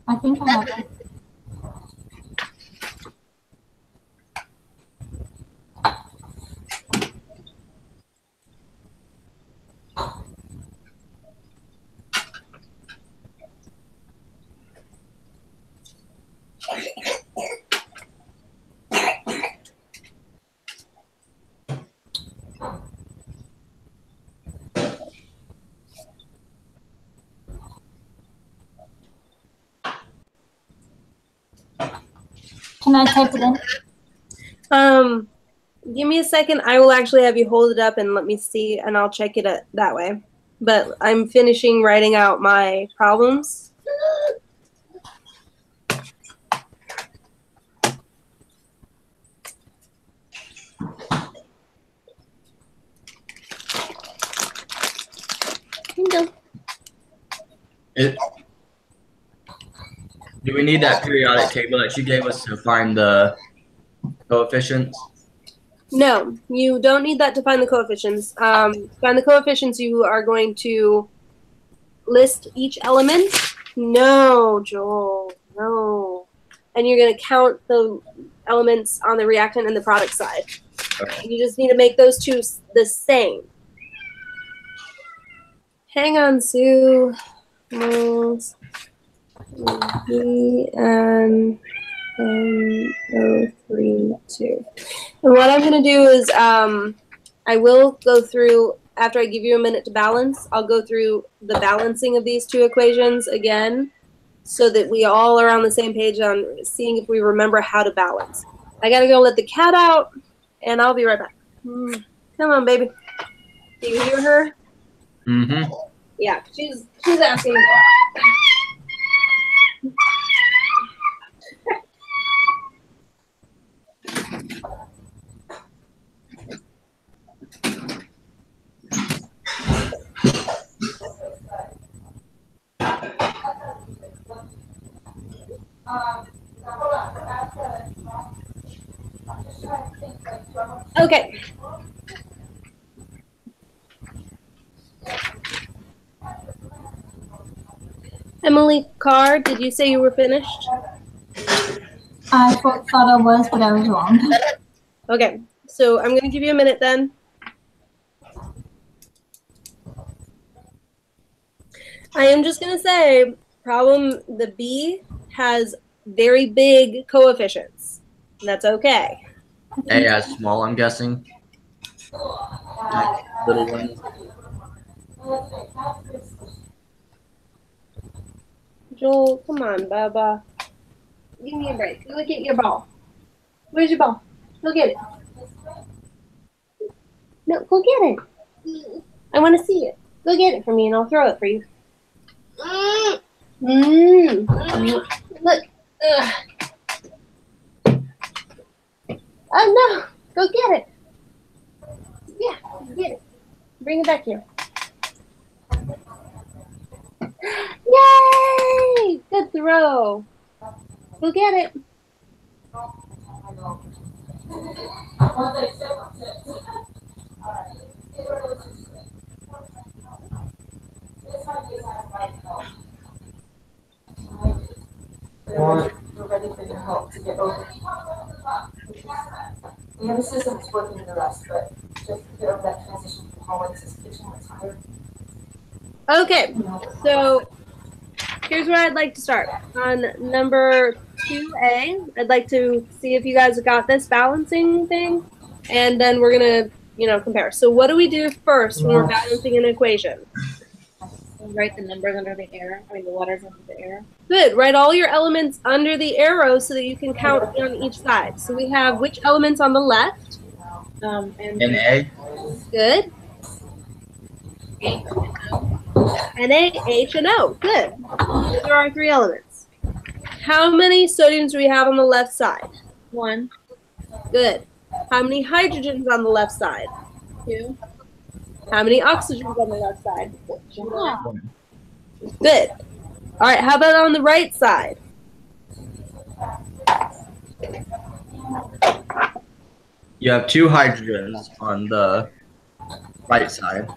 I think I have it. Can I type it in? Give me a second. I will actually have you hold it up and let me see, and I'll check it that way. But I'm finishing writing out my problems. Do we need that periodic table that you gave us to find the coefficients? No, you don't need that to find the coefficients. To find the coefficients, you are going to list each element. No, Joel, no. And you're going to count the elements on the reactant and the product side. Okay. You just need to make those two the same. Hang on, Sue. Moles, and 032. And what I'm going to do is I will go through, after I give you a minute to balance, I'll go through the balancing of these two equations again so that we all are on the same page on seeing if we remember how to balance. I got to go let the cat out, and I'll be right back. Come on, baby. Do you hear her? Mm-hmm. Yeah, she's asking. Okay. Emily Carr, did you say you were finished? I thought I was, but I was wrong. Okay, so I'm going to give you a minute then. I am just going to say, the B has very big coefficients. That's okay. A has small, I'm guessing. Little one. Joel, come on, Baba. Give me a break. Go get your ball. Where's your ball? Go get it. No, go get it. I want to see it. Go get it for me, and I'll throw it for you. Look. Ugh. Oh, no. Go get it. Yeah, get it. Bring it back here. Yay! Good throw. Go get it. We're ready for your help to get over. We have a system that's working in the rest, but just to get over that transition from hallway to this kitchen, it's hard. Okay, so here's where I'd like to start. On number 2A, I'd like to see if you guys got this balancing thing, and then we're gonna, compare. So what do we do first when we're balancing an equation? Write the numbers under the arrow. I mean the letters under the arrow. Good. Write all your elements under the arrow so that you can count on each side. So we have which elements on the left? And Na. Good. Na, H, and O. Good. Those are our three elements. How many sodiums do we have on the left side? 1, Good. How many hydrogens on the left side? 2. How many oxygens on the left side? Yeah. Good. All right, how about on the right side? You have 2 hydrogens on the right side.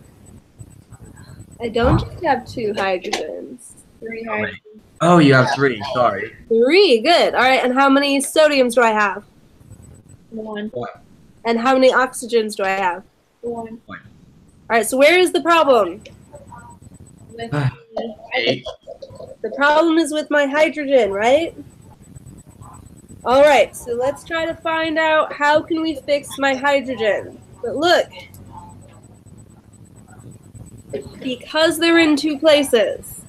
I don't just have 2 hydrogens. 3 How many? hydrogens. Oh, you have 3. Sorry. 3. Good. All right, and how many sodiums do I have? 1. And how many oxygens do I have? 1. All right, so where is the problem? With 8. The problem is with my hydrogen, right? All right, so let's try to find out how can we fix my hydrogen. But look, because they're in 2 places,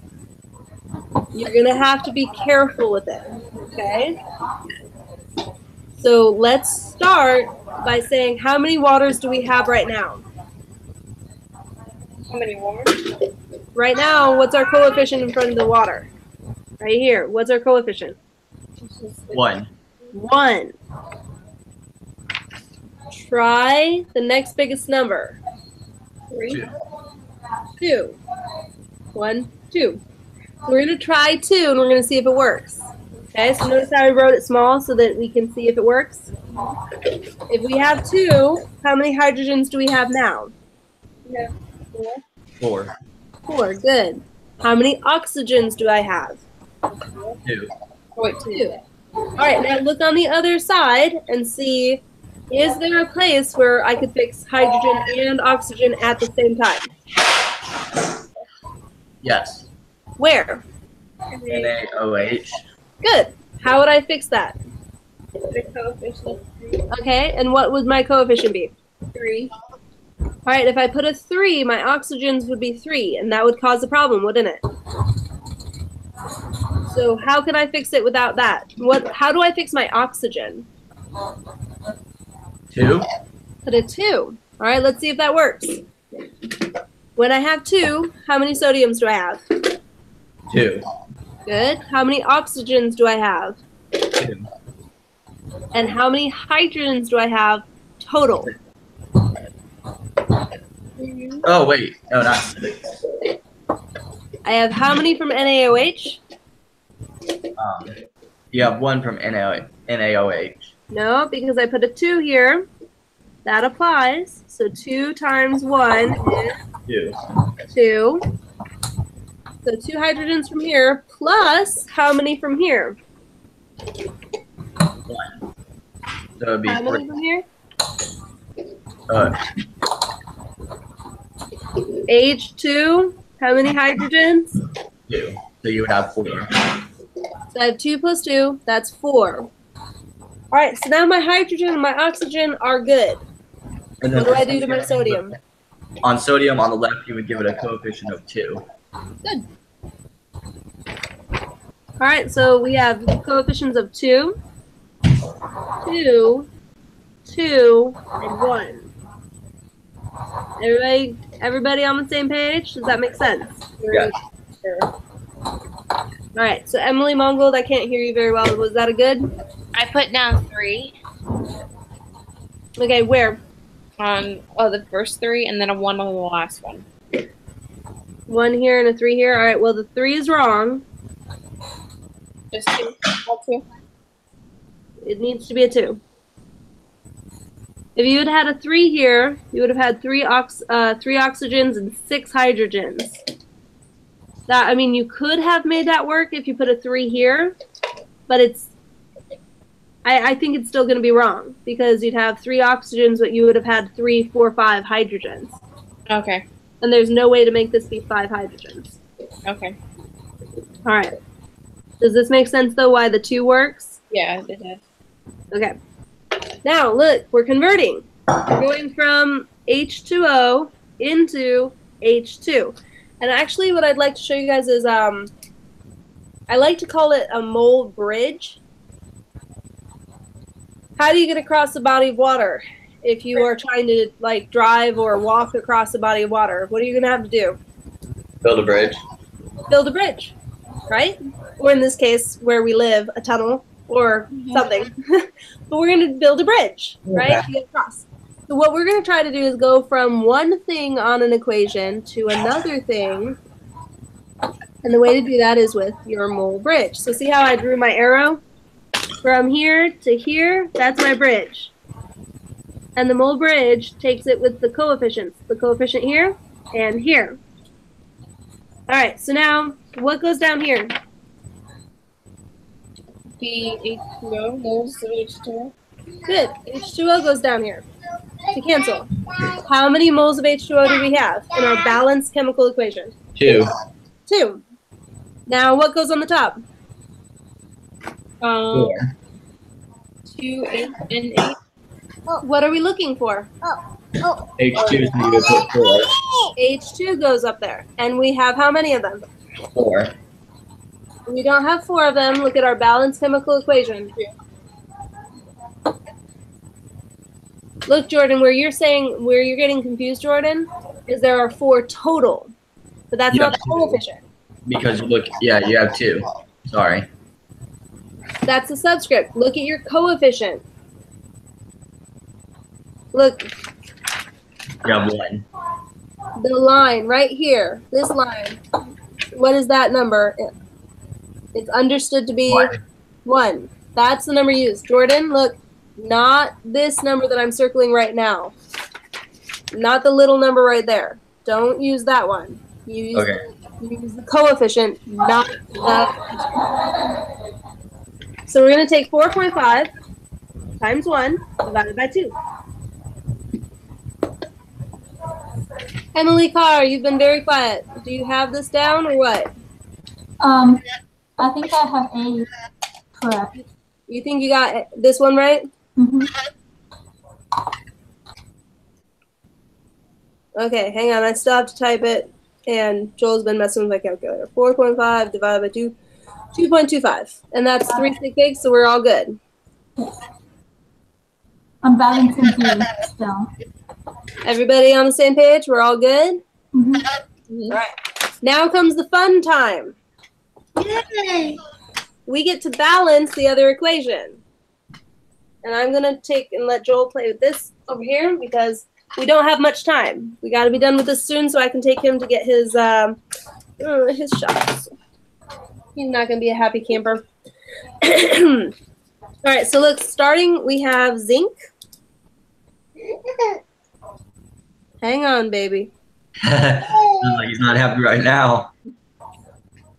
you're going to have to be careful with it, okay? So let's start by saying how many waters do we have right now? how many more? Right now, what's our coefficient in front of the water? Right here. What's our coefficient? 1. 1. Try the next biggest number. 3. 2. 1, 2. So we're going to try 2, and we're going to see if it works. Okay, so notice how I wrote it small so that we can see if it works. If we have 2, how many hydrogens do we have now? No. 4. 4. Good. How many oxygens do I have? 2. Oh, wait, 2. All right, now look on the other side and see, is there a place where I could fix hydrogen and oxygen at the same time? Yes. Where? NaOH. Good. How would I fix that? The coefficient of 3. Okay, and what would my coefficient be? 3. All right, if I put a 3, my oxygens would be 3, and that would cause a problem, wouldn't it? So how can I fix it without that? How do I fix my oxygen? 2. Put a 2. All right, let's see if that works. When I have 2, how many sodiums do I have? 2. Good. How many oxygens do I have? 2. And how many hydrogens do I have total? Oh, wait. No, not 6. I have how many from NaOH? You have 1 from NaOH. No, because I put a 2 here. That applies. So 2 times 1 is 2. 2. So 2 hydrogens from here, plus how many from here? 1. So it would be How 4. many from here? H2. How many hydrogens? 2. So you would have 4. So I have 2 plus 2. That's 4. All right, so now my hydrogen and my oxygen are good. And What do I do to my sodium? On sodium, on the left, you would give it a coefficient of 2. Good. All right, so we have coefficients of 2, 2, 2, and 1. Everybody on the same page? Does that make sense? Yeah. Sure. All right, so Emily Mongold, I can't hear you very well. Was that a good? I put down 3 Okay, where? on the first 3 and then a 1 on the last one. 1 here and a 3 here. All right, well, the 3 is wrong. Just 2. All 2. It needs to be a 2. If you had had a 3 here, you would have had 3 oxygens and 6 hydrogens. That, I mean, you could have made that work if you put a 3 here, but I think it's still going to be wrong because you'd have 3 oxygens, but you would have had 3, 4, 5 hydrogens. Okay. And there's no way to make this be 5 hydrogens. Okay. All right. Does this make sense, though, why the 2 works? Yeah, it does. Okay. Now, look, we're converting. We're going from H2O into H2. And actually, what I'd like to show you guys is, I like to call it a mole bridge. How do you get across a body of water if you are trying to, like, drive or walk across a body of water? What are you going to have to do? Build a bridge. Build a bridge, right? Or in this case, where we live, a tunnel or something. But we're going to build a bridge, right, to get across. So what we're going to try to do is go from one thing on an equation to another thing. And the way to do that is with your mole bridge. So see how I drew my arrow? From here to here, that's my bridge. And the mole bridge takes it with the coefficients. The coefficient here and here. All right, so now what goes down here? The H2O, moles of H2O. Good. H2O goes down here to cancel. How many moles of H2O do we have in our balanced chemical equation? 2. 2. Now what goes on the top? 4. 2, 8, and 8. What are we looking for? H2 is going to put 4. H2 goes up there. And we have how many of them? 4. We don't have 4 of them. Look at our balanced chemical equation. Look, Jordan, where you're getting confused, Jordan, is there are 4 total. But that's not the coefficient. Because look, yeah, you have 2. Sorry. That's a subscript. Look at your coefficient. Look. You have 1. The line right here, this line. What is that number? It's understood to be 1. That's the number used. Jordan, look, not this number that I'm circling right now. Not the little number right there. Don't use that one. Use the coefficient, not the. So we're going to take 4.5 times 1 divided by 2. Emily Carr, you've been very quiet. Do you have this down or what? I think I have A correct. You think you got this one right? Mm-hmm. Okay, hang on. I still have to type it. And Joel's been messing with my calculator. 4.5 divided by 2, 2.25. And that's 3 sig, so we're all good. I'm balancing B still. Everybody on the same page? We're all good? Mm-hmm. All right. Now comes the fun time. Yay! We get to balance the other equation. And I'm going to take and let Joel play with this over here because we don't have much time. We got to be done with this soon so I can take him to get his shots. He's not going to be a happy camper. All right, so look, starting, we have zinc. Hang on, baby. He's not happy right now.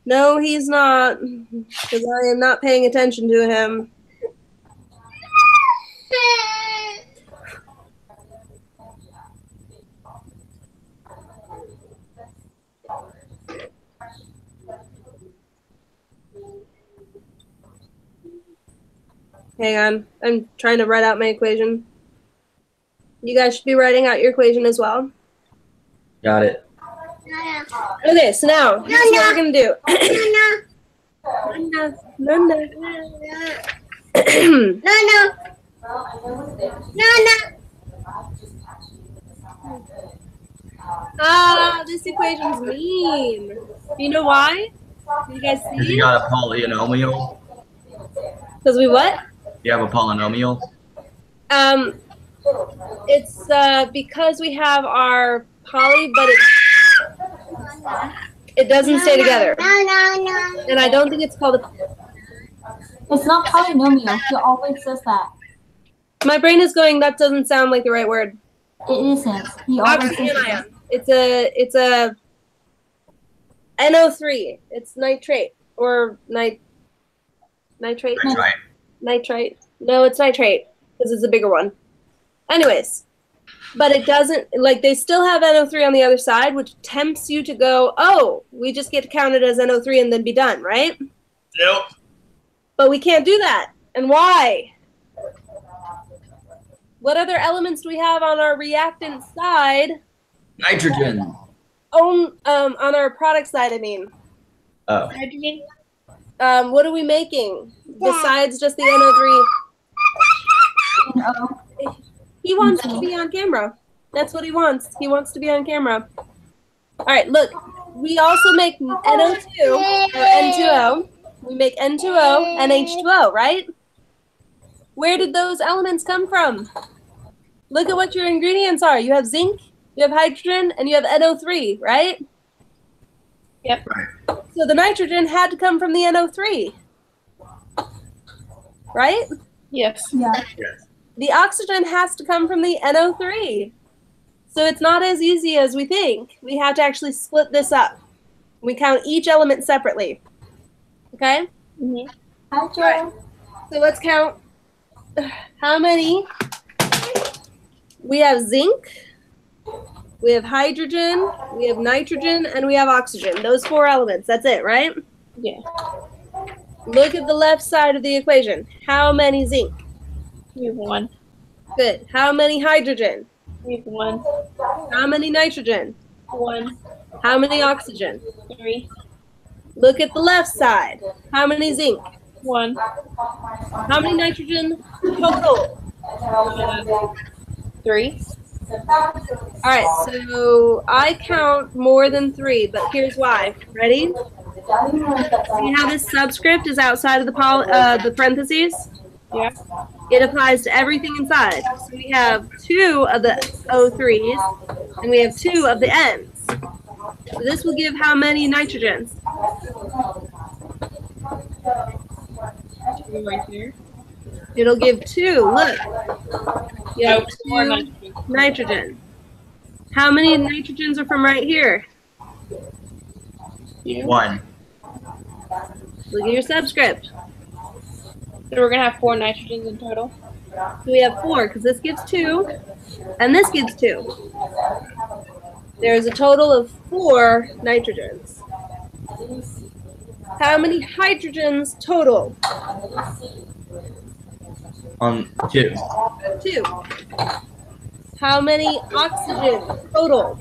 No, he's not, because I am not paying attention to him. Hang on, I'm trying to write out my equation. You guys should be writing out your equation as well. Got it. Okay, so now, here's what we're going to do. Ah, this equation's mean. Do you know why? Do you guys see? You got a polynomial? Because we what? You have a polynomial? It's because we have our poly, but it doesn't stay together. And I don't think it's called a... It's not polynomial. He always says that. My brain is going, that doesn't sound like the right word. It isn't. He always says that. It's a NO3. It's nitrate or nitrate. That's right. Nitrite. No, it's nitrate because it's a bigger one. Anyways, but it doesn't, like, they still have NO3 on the other side, which tempts you to go, oh, we just get counted as NO3 and then be done, right? Nope. But we can't do that. And why? What other elements do we have on our reactant side? Nitrogen. On our product side, I mean. Oh. Hydrogen? What are we making besides just the NO3? He wants to be on camera. That's what he wants. He wants to be on camera. All right, look. We also make NO2 or N2O. We make N2O and H2O, right? Where did those elements come from? Look at what your ingredients are. You have zinc, you have hydrogen, and you have NO3, right? Yep. So the nitrogen had to come from the NO3, right? Yes. Yeah. Yes. The oxygen has to come from the NO3. So it's not as easy as we think. We have to actually split this up. We count each element separately. Okay? Mm-hmm. Hydro. Right. So let's count how many. We have zinc, we have hydrogen, we have nitrogen, and we have oxygen. Those 4 elements. That's it, right? Yeah. Look at the left side of the equation. How many zinc? We have 1. Good. How many hydrogen? We have 1. How many nitrogen? 1. How many oxygen? 3. Look at the left side. How many zinc? 1. How many nitrogen total? 3. All right, so I count more than 3, but here's why. Ready? See how this subscript is outside of the parentheses? Yeah. It applies to everything inside. So we have 2 of the O3s, and we have 2 of the N's. So this will give how many nitrogens? Right here. It'll give 2. Look. You have 4 2 nitrogen. nitrogen. How many nitrogens are from right here? 1. Look at your subscript. So we're going to have 4 nitrogens in total? So we have 4, because this gives 2, and this gives 2. There's a total of 4 nitrogens. How many hydrogens total? 2. 2. How many oxygen total?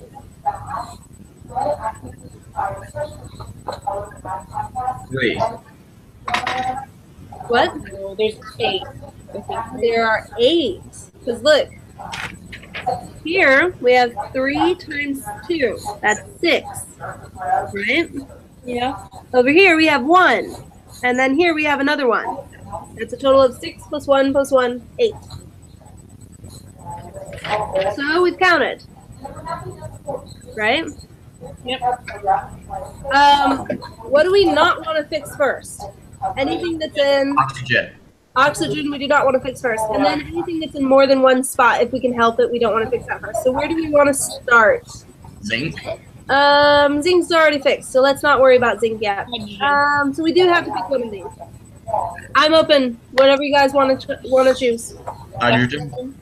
3. What? Oh, there's 8. There are 8. Because look, here we have 3 times 2. That's 6. Right? Yeah. Over here we have 1. And then here we have another 1. That's a total of 6 plus 1 plus 1, 8. So we've counted. Right? Yep. What do we not want to fix first? Anything that's in Oxygen. oxygen, we do not want to fix first. And then anything that's in more than one spot, if we can help it, we don't want to fix that first. So where do we want to start? Zinc. Zinc's already fixed, so let's not worry about zinc yet. Hydrogen. So we do have to pick one of these. I'm open. Whatever you guys want to choose. Hydrogen.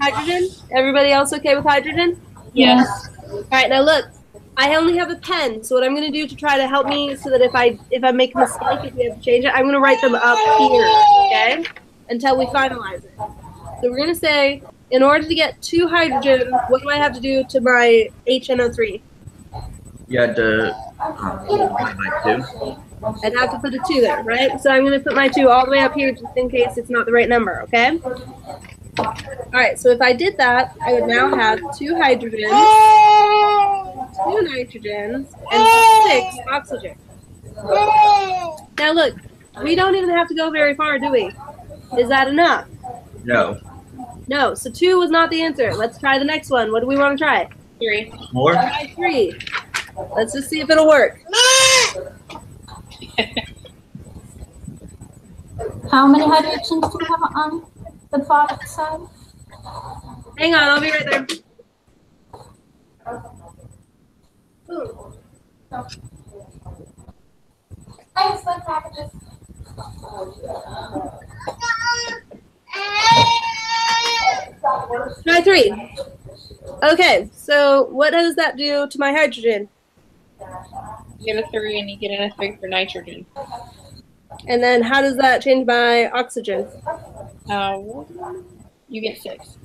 Hydrogen? Everybody else okay with hydrogen? Yes. All right, now look. I only have a pen, so what I'm going to do to try to help me so that if I make a mistake, if we have to change it, I'm going to write them up here, okay? Until we finalize it. So we're going to say, in order to get 2 hydrogen, what do I have to do to my HNO3? You had to divide by 2. I'd have to put a 2 there, right? So I'm going to put my 2 all the way up here just in case it's not the right number, okay? All right, so if I did that, I would now have 2 hydrogens, 2 nitrogens, and 6 oxygen. Now look, we don't even have to go very far, do we? Is that enough? No. No, so 2 was not the answer. Let's try the next one. What do we want to try? 3. 4. Try 3. Let's just see if it'll work. How many hydrogens do we have on the product side? Hang on, I'll be right there. Ooh. Try 3. Okay, so what does that do to my hydrogen? You get a 3 and you get a 3 for nitrogen. And then how does that change my oxygen? You get 6.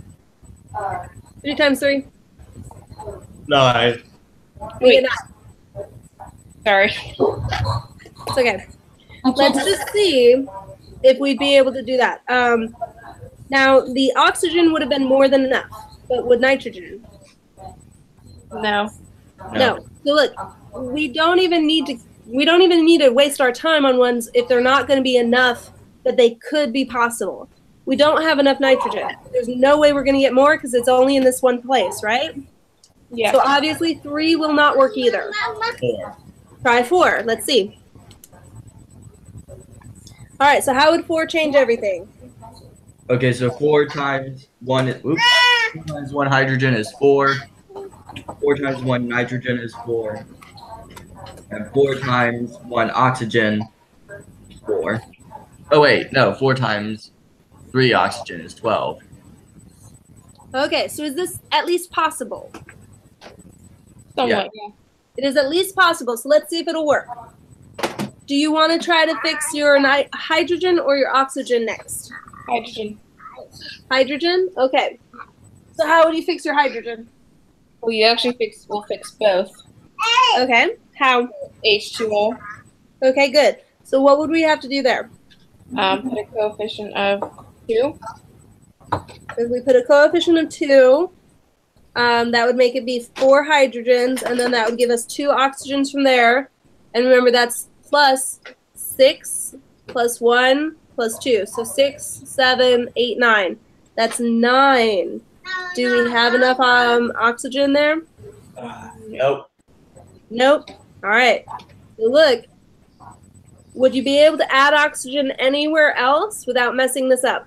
3 times 3? 9. We get 9. Sorry. It's okay. Let's just see if we'd be able to do that. Now, the oxygen would have been more than enough, but would nitrogen? No. No. So look, we don't even need to waste our time on ones if they're not going to be enough that they could be possible. We don't have enough nitrogen. There's no way we're going to get more because it's only in this one place, right? Yeah. So obviously 3 will not work either. 4. Try 4. Let's see. All right, so how would 4 change everything? Okay, so 4 times 1 4 times 1 hydrogen is 4. 4 times 1 nitrogen is 4. And 4 times 1 oxygen, 4. Oh wait, no, 4 times 3 oxygen is 12. Okay, so is this at least possible? Somewhat, yeah. It is at least possible, so let's see if it'll work. Do you want to try to fix your hydrogen or your oxygen next? Hydrogen. Hydrogen? Okay. So how would you fix your hydrogen? Well, you actually we'll fix both. Okay. How? H2O. Okay, good. So what would we have to do there? Put a coefficient of 2. If we put a coefficient of 2, that would make it be 4 hydrogens, and then that would give us 2 oxygens from there. And remember, that's plus 6 plus 1 plus 2. So 6, 7, 8, 9. That's 9. Do we have enough oxygen there? Nope. Nope. All right. So look, would you be able to add oxygen anywhere else without messing this up?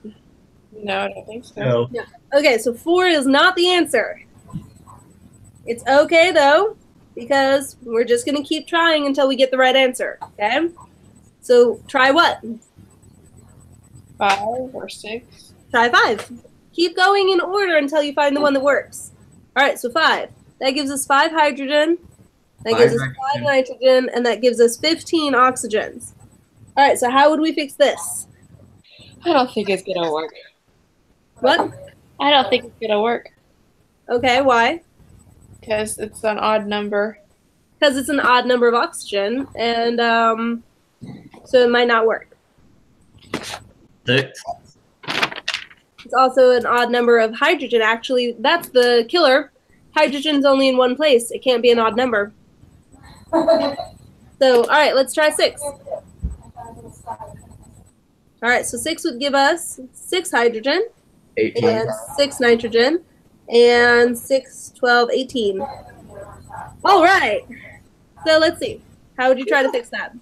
No, I don't think so. No. No. Okay, so 4 is not the answer. It's okay, though, because we're just going to keep trying until we get the right answer, okay? So try what? 5 or 6. Try 5. Keep going in order until you find the one that works. All right, so 5. That gives us 5 hydrogen. That gives us 5 nitrogen, and that gives us 15 oxygens. All right, so how would we fix this? I don't think it's going to work. What? I don't think it's going to work. Okay, why? Because it's an odd number. Because it's an odd number of oxygen, and so it might not work. 6. It's also an odd number of hydrogen. Actually, that's the killer. Hydrogen's only in one place. It can't be an odd number. So, all right, let's try 6. All right, so 6 would give us 6 hydrogen 18. and 6 nitrogen and 6, 12, 18. All right. So let's see. How would you try to fix that?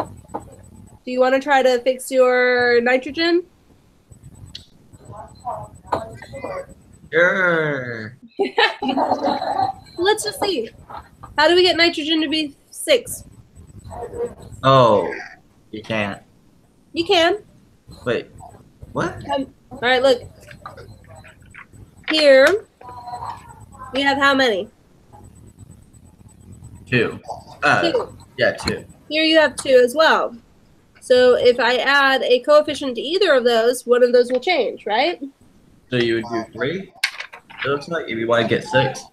Do you want to try to fix your nitrogen? Sure. Let's just see. How do we get nitrogen to be 6? Oh, you can't. You can. Wait, what? All right, look. Here, we have how many? 2. 2. Yeah, 2. Here you have 2 as well. So if I add a coefficient to either of those, one of those will change, right? So you would do 3? It looks like if you want to get 6.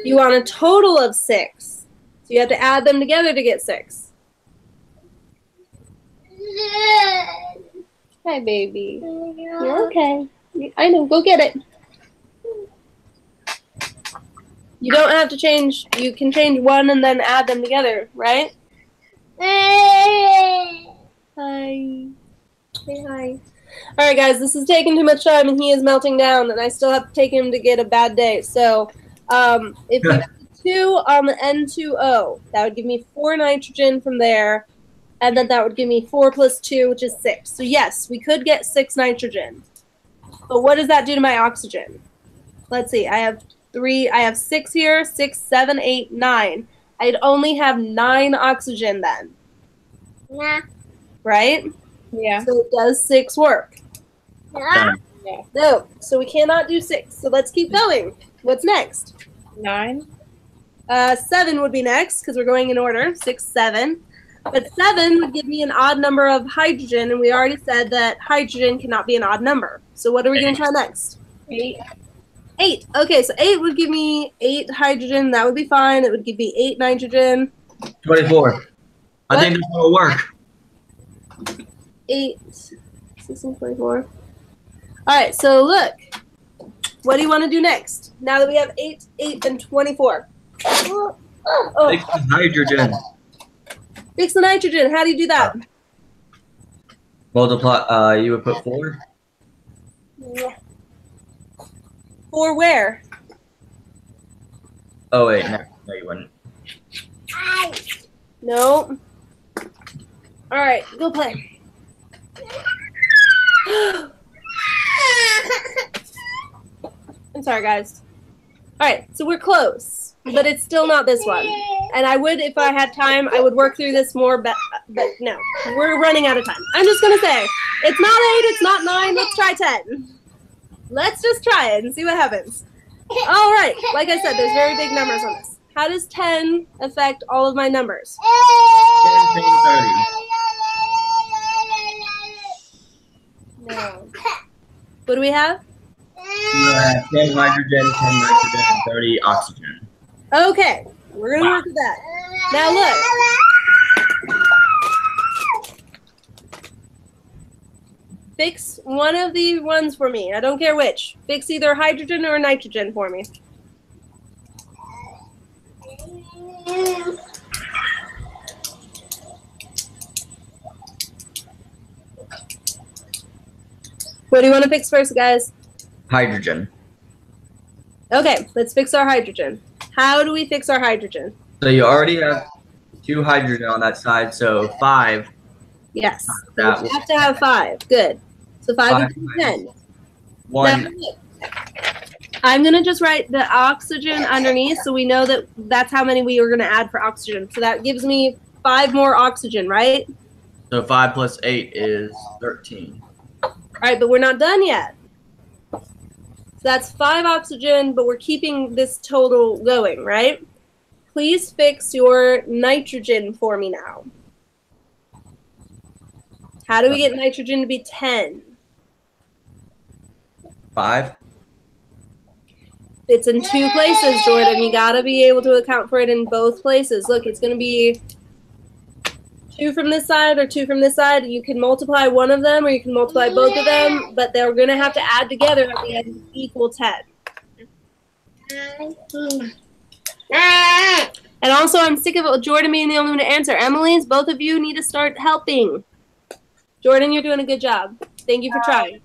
You want a total of 6. So you have to add them together to get 6. Hi, baby. You're okay. I know. Go get it. You don't have to change. You can change one and then add them together, right? Hi. Say hi. All right, guys. This is taking too much time, and he is melting down, and I still have to take him to get a bad day. So if we put 2 on the N2O, that would give me 4 nitrogen from there. And then that would give me 4 plus 2, which is 6. So yes, we could get 6 nitrogen. But what does that do to my oxygen? Let's see. I have 6 here, 6, 7, 8, 9. I'd only have 9 oxygen then. Nah. Right? Yeah. So does 6 work? Nah. No. So we cannot do 6. So let's keep going. What's next? 9. 7 would be next because we're going in order. 6, 7. But 7 would give me an odd number of hydrogen, and we already said that hydrogen cannot be an odd number. So what are we going to try next? 8. 8. Okay, so 8 would give me 8 hydrogen. That would be fine. It would give me 8 nitrogen. 24. I think this will work. 8, 16, 24. All right, so look. What do you want to do next? Now that we have 8, 8, and 24. Oh. Fix the hydrogen. Fix the nitrogen. How do you do that? Multiply. You would put 4. 4 where? Oh wait, no, you wouldn't. No. All right, go play. I'm sorry, guys. All right, so we're close, but it's still not this one. And I would, if I had time, I would work through this more, but no, we're running out of time. I'm just going to say, it's not 8, it's not 9, let's try 10. Let's just try it and see what happens. All right, like I said, there's very big numbers on this. How does 10 affect all of my numbers? 10, 30. No. What do we have? 10 hydrogen, 10 nitrogen, and 30 oxygen. Okay, we're going to work with that. Now look. Fix one of the ones for me. I don't care which. Fix either hydrogen or nitrogen for me. What do you want to fix first, guys? Hydrogen. Okay, let's fix our hydrogen. How do we fix our hydrogen? So you already have 2 hydrogen on that side, so 5. Yes. That So we have to have 5. Good. So 5 would be 10. 1. Now, I'm going to just write the oxygen underneath so we know that that's how many we are going to add for oxygen. So that gives me 5 more oxygen, right? So 5 plus 8 is 13. All right, but we're not done yet. So that's 5 oxygen, but we're keeping this total going, right? Please fix your nitrogen for me now. How do we get nitrogen to be 10? 5. It's in 2 places, Jordan. You got to be able to account for it in both places. Look, it's going to be 2 from this side or 2 from this side. You can multiply one of them or you can multiply both of them, but they're going to have to add together at the end equal 10. And also, I'm sick of Jordan being the only one to answer. Emily's, both of you need to start helping. Jordan, you're doing a good job. Thank you for trying.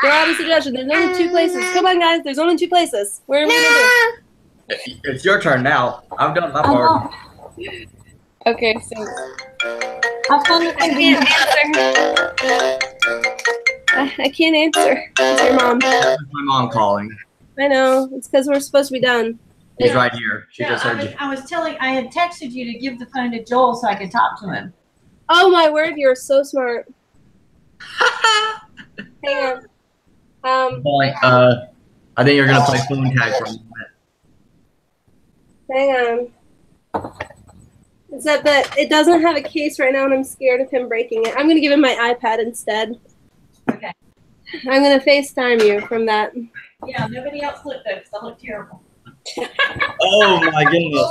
Throw out a suggestion. There's only 2 places. Come on, guys. There's only 2 places. Where are we going to do? It's your turn now. I've done my part. Okay, so I can't I can't answer. It's your mom. That was my mom calling. I know. It's because we're supposed to be done. She's right here. She Yeah, just heard you. I was telling, I had texted you to give the phone to Joel so I could talk to him. Oh, my word. You're so smart. Hang on. Calling, I think you're going to play phone tag for a moment. Hang on. Except that it doesn't have a case right now, and I'm scared of him breaking it. I'm going to give him my iPad instead. Okay. I'm going to FaceTime you from that. Yeah, nobody else looked though, because I look terrible. Oh my goodness.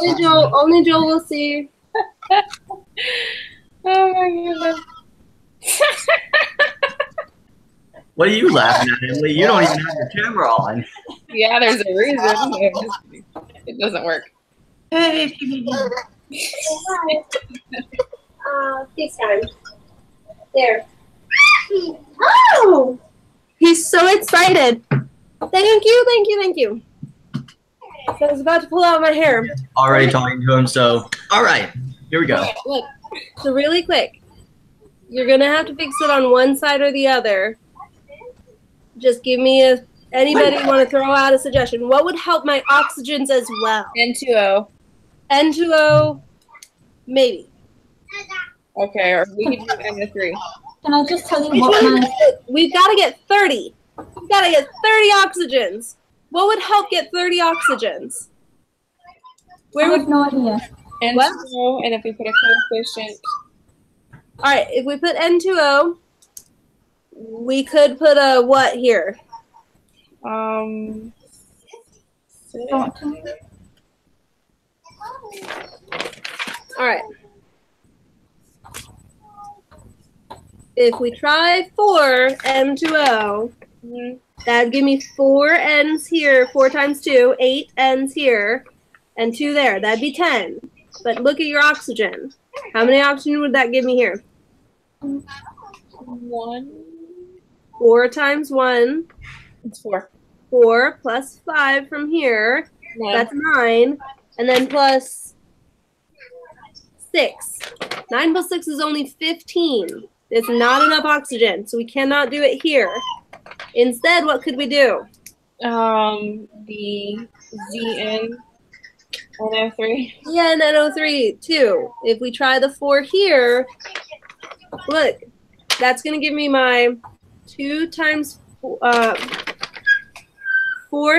Only Joel will see. oh my goodness. What are you laughing at, Emily? You don't even have your camera on. Yeah, there's a reason. It doesn't work. FaceTime. There. Oh! He's so excited. Thank you, thank you, thank you. So I was about to pull out my hair. Already talking to him, so. All right, here we go. Look, so really quick, you're going to have to fix it on one side or the other. Just give me Anybody want to throw out a suggestion? What would help my oxygens as well? N2O. N2O, maybe. Okay, or we can do NO3. Can I just tell you Which what one? my We've got to get 30. We've got to get 30 oxygens. What would help get 30 oxygens? Where I would? have no idea. N2O, and if we put a coefficient. All right, if we put N2O, we could put a what here? Six. Don't you? All right. If we try 4 N2O, that'd give me 4 N's here, 4 times 2, 8 N's here, and 2 there. That'd be 10. But look at your oxygen. How many oxygen would that give me here? 1. 4 times 1, It's 4. 4 plus 5 from here. 9. That's 9. And then plus 6. 9 plus 6 is only 15. It's not enough oxygen, so we cannot do it here. Instead, what could we do? The ZN NO3. Yeah, and NO3 too. If we try the 4 here, look, that's going to give me my 4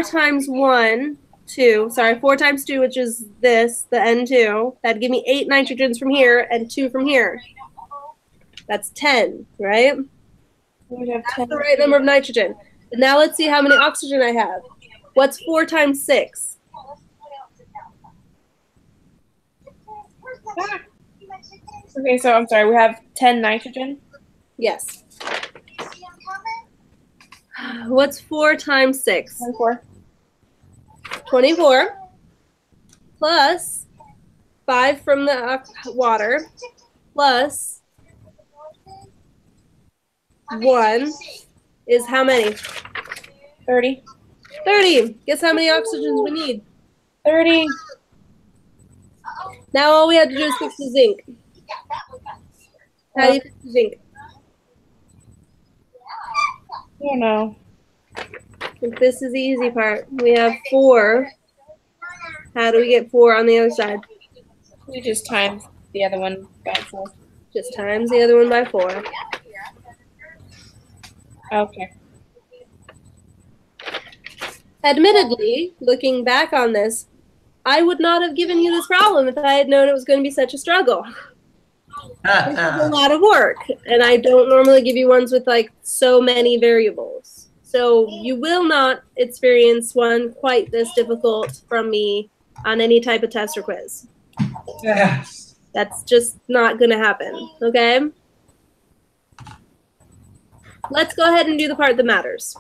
times 1, 2. Sorry, 4 times 2, which is this, the N2. That'd give me 8 nitrogens from here and 2 from here. That's 10, right? We have That's 10. the right number of nitrogen. And now let's see how many oxygen I have. What's 4 times 6? Okay, so I'm sorry, we have 10 nitrogen. Yes. What's 4 times 6? 24. 24 plus 5 from the water plus 1 is how many? 30. 30. Guess how many oxygens we need? 30. Now all we have to do is fix the zinc. How do you fix the zinc? I don't know. This is the easy part. We have 4. How do we get 4 on the other side? We just times the other one by 4. Just times the other one by 4. Okay. Admittedly, looking back on this, I would not have given you this problem if I had known it was going to be such a struggle. This is a lot of work, and I don't normally give you ones with like so many variables. So you will not experience one quite this difficult from me on any type of test or quiz. Yes. That's just not going to happen, okay? Let's go ahead and do the part that matters.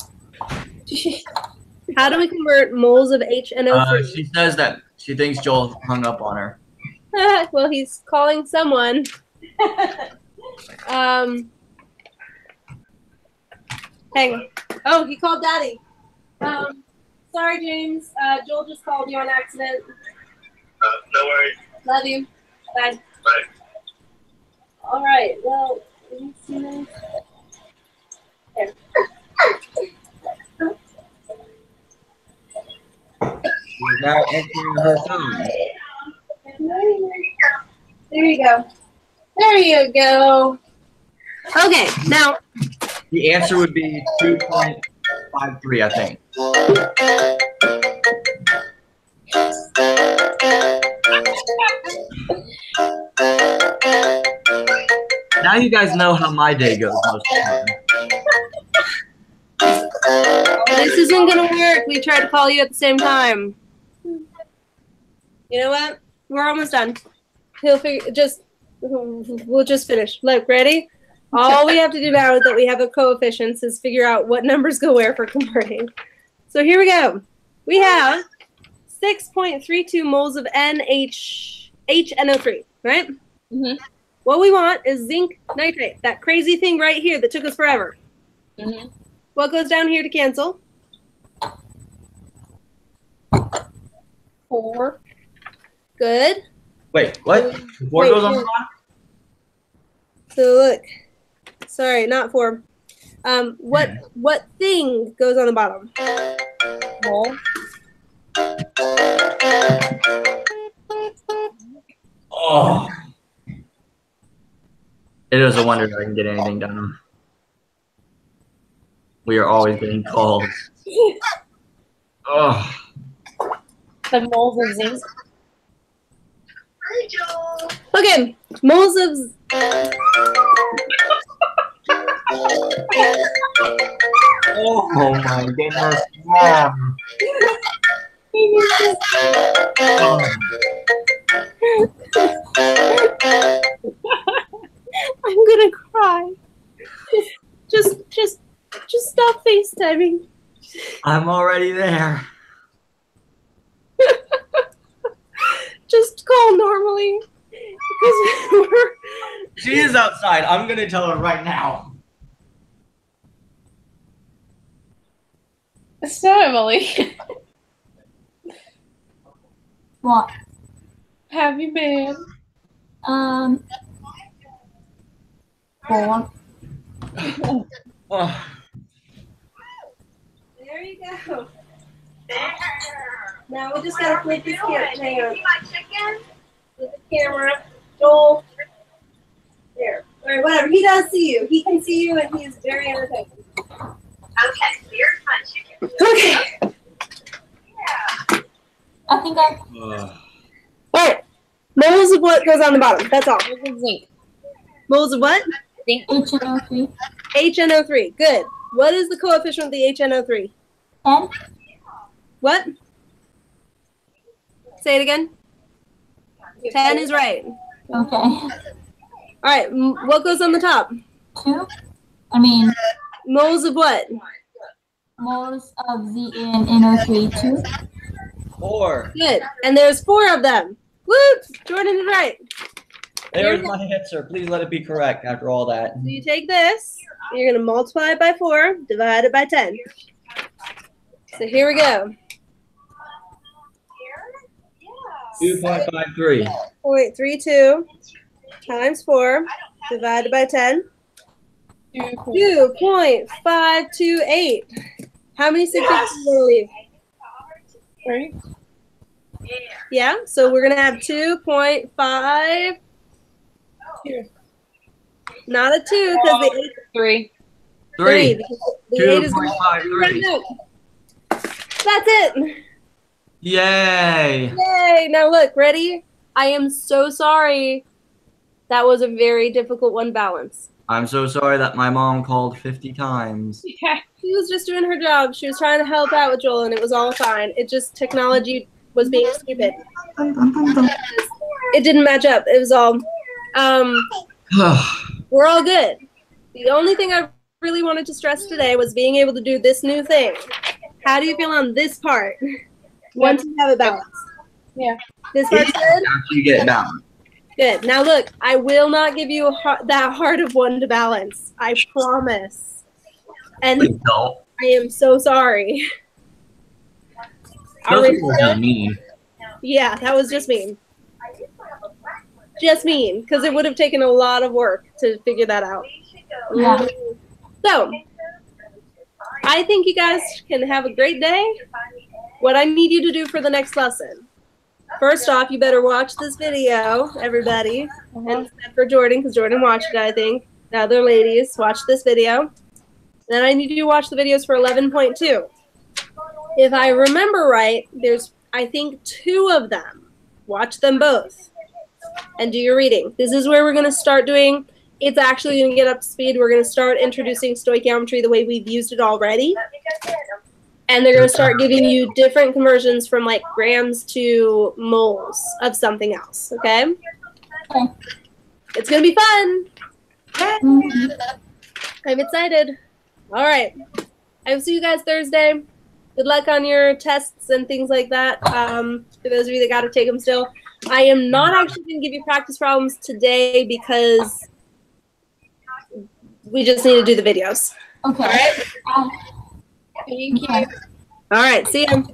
How do we convert moles of HNO3? She says that she thinks Joel hung up on her. Well, he's calling someone. Hang on. Oh, he called Daddy. Sorry, James. Joel just called you on accident. No worries. Love you. Bye. Bye. All right. Well, let me see this. There. She's now entering her phone. There you go. There you go. Okay, now. The answer would be 2.53, I think. Now you guys know how my day goes most of the time. This isn't going to work. We tried to call you at the same time. You know what? We're almost done. We'll just finish. Look, ready? All we have to do now that we have the coefficients is figure out what numbers go where for converting. So here we go. We have 6.32 moles of HNO3, right? Mm-hmm. What we want is zinc nitrate, that crazy thing right here that took us forever. Mm-hmm. What goes down here to cancel? 4. Good. Wait, what? The 4 Wait, goes on the here. bottom? So look, sorry, not 4. What thing goes on the bottom? Mole. Oh. It is a wonder that I can get anything done. We are always getting calls. Oh. The moles of zinc. Hi, Joel. Okay, moles of. Oh my goodness, Mom. I'm gonna cry. Just stop FaceTiming. I'm already there. Just call normally. Because we're. She is outside. I'm gonna tell her right now. So, Emily, What? have you been? 4. Oh. There you go. Now we just gotta flip this camera. Hang on. See my chicken? Flip the camera. Joel. There. All right, whatever. He does see you. He can see you, and he's very entertaining. Okay, here's my chicken. Okay. Yeah. I think I. All right. Moles of what goes on the bottom. That's all. Moles of zinc. Moles of what? HNO3. HNO3. Good. What is the coefficient of the HNO3? 10. What? Say it again. 10 is right. Okay. All right. What goes on the top? 2. I mean, Moles of what? moles of ZnNO3. 2. 4. Good. And there's 4 of them. Whoop! Jordan is right. There's my answer. Please let it be correct after all that. So you take this, and you're going to multiply it by 4, divide it by 10. So here we go. 2.53. 0.32 times 4 divided by 10. 2.528. How many 6 digits are you going to leave? 3. Yeah, so we're going to have 2.5. Not a 2 because the 8 3. 3. 3. The 8 is going to 2.53. That's it. Yay. Yay. Now look, ready? I am so sorry. That was a very difficult one balance. I'm so sorry that my mom called 50 times. Yeah. She was just doing her job. She was trying to help out with Joel, and it was all fine. It just, technology was being stupid. It didn't match up. It was all, we're all good. The only thing I really wanted to stress today was being able to do this new thing. How do you feel on this part once you have it balanced? Yeah. This part's good? After you get down. Good. Now look, I will not give you that hard of one to balance. I promise. And Please don't. I am so sorry. Those people are kind of mean. Yeah, that was just mean. Just mean, because it would have taken a lot of work to figure that out. Yeah. So, I think you guys can have a great day. What I need you to do for the next lesson. First off, you better watch this video, everybody. And except for Jordan, because Jordan watched it, I think. The other ladies, watch this video. Then I need you to watch the videos for 11.2. If I remember right, there's, I think, 2 of them. Watch them both. And do your reading. This is where we're going to start doing, it's actually going to get up to speed. We're going to start introducing stoichiometry the way we've used it already. And they're going to start giving you different conversions from like grams to moles of something else, okay? Okay. It's going to be fun. Mhm. I'm excited. All right. I will see you guys Thursday. Good luck on your tests and things like that. For those of you that got to take them still. I am not actually going to give you practice problems today because we just need to do the videos. Okay. All right. Thank you. Okay. All right. See you.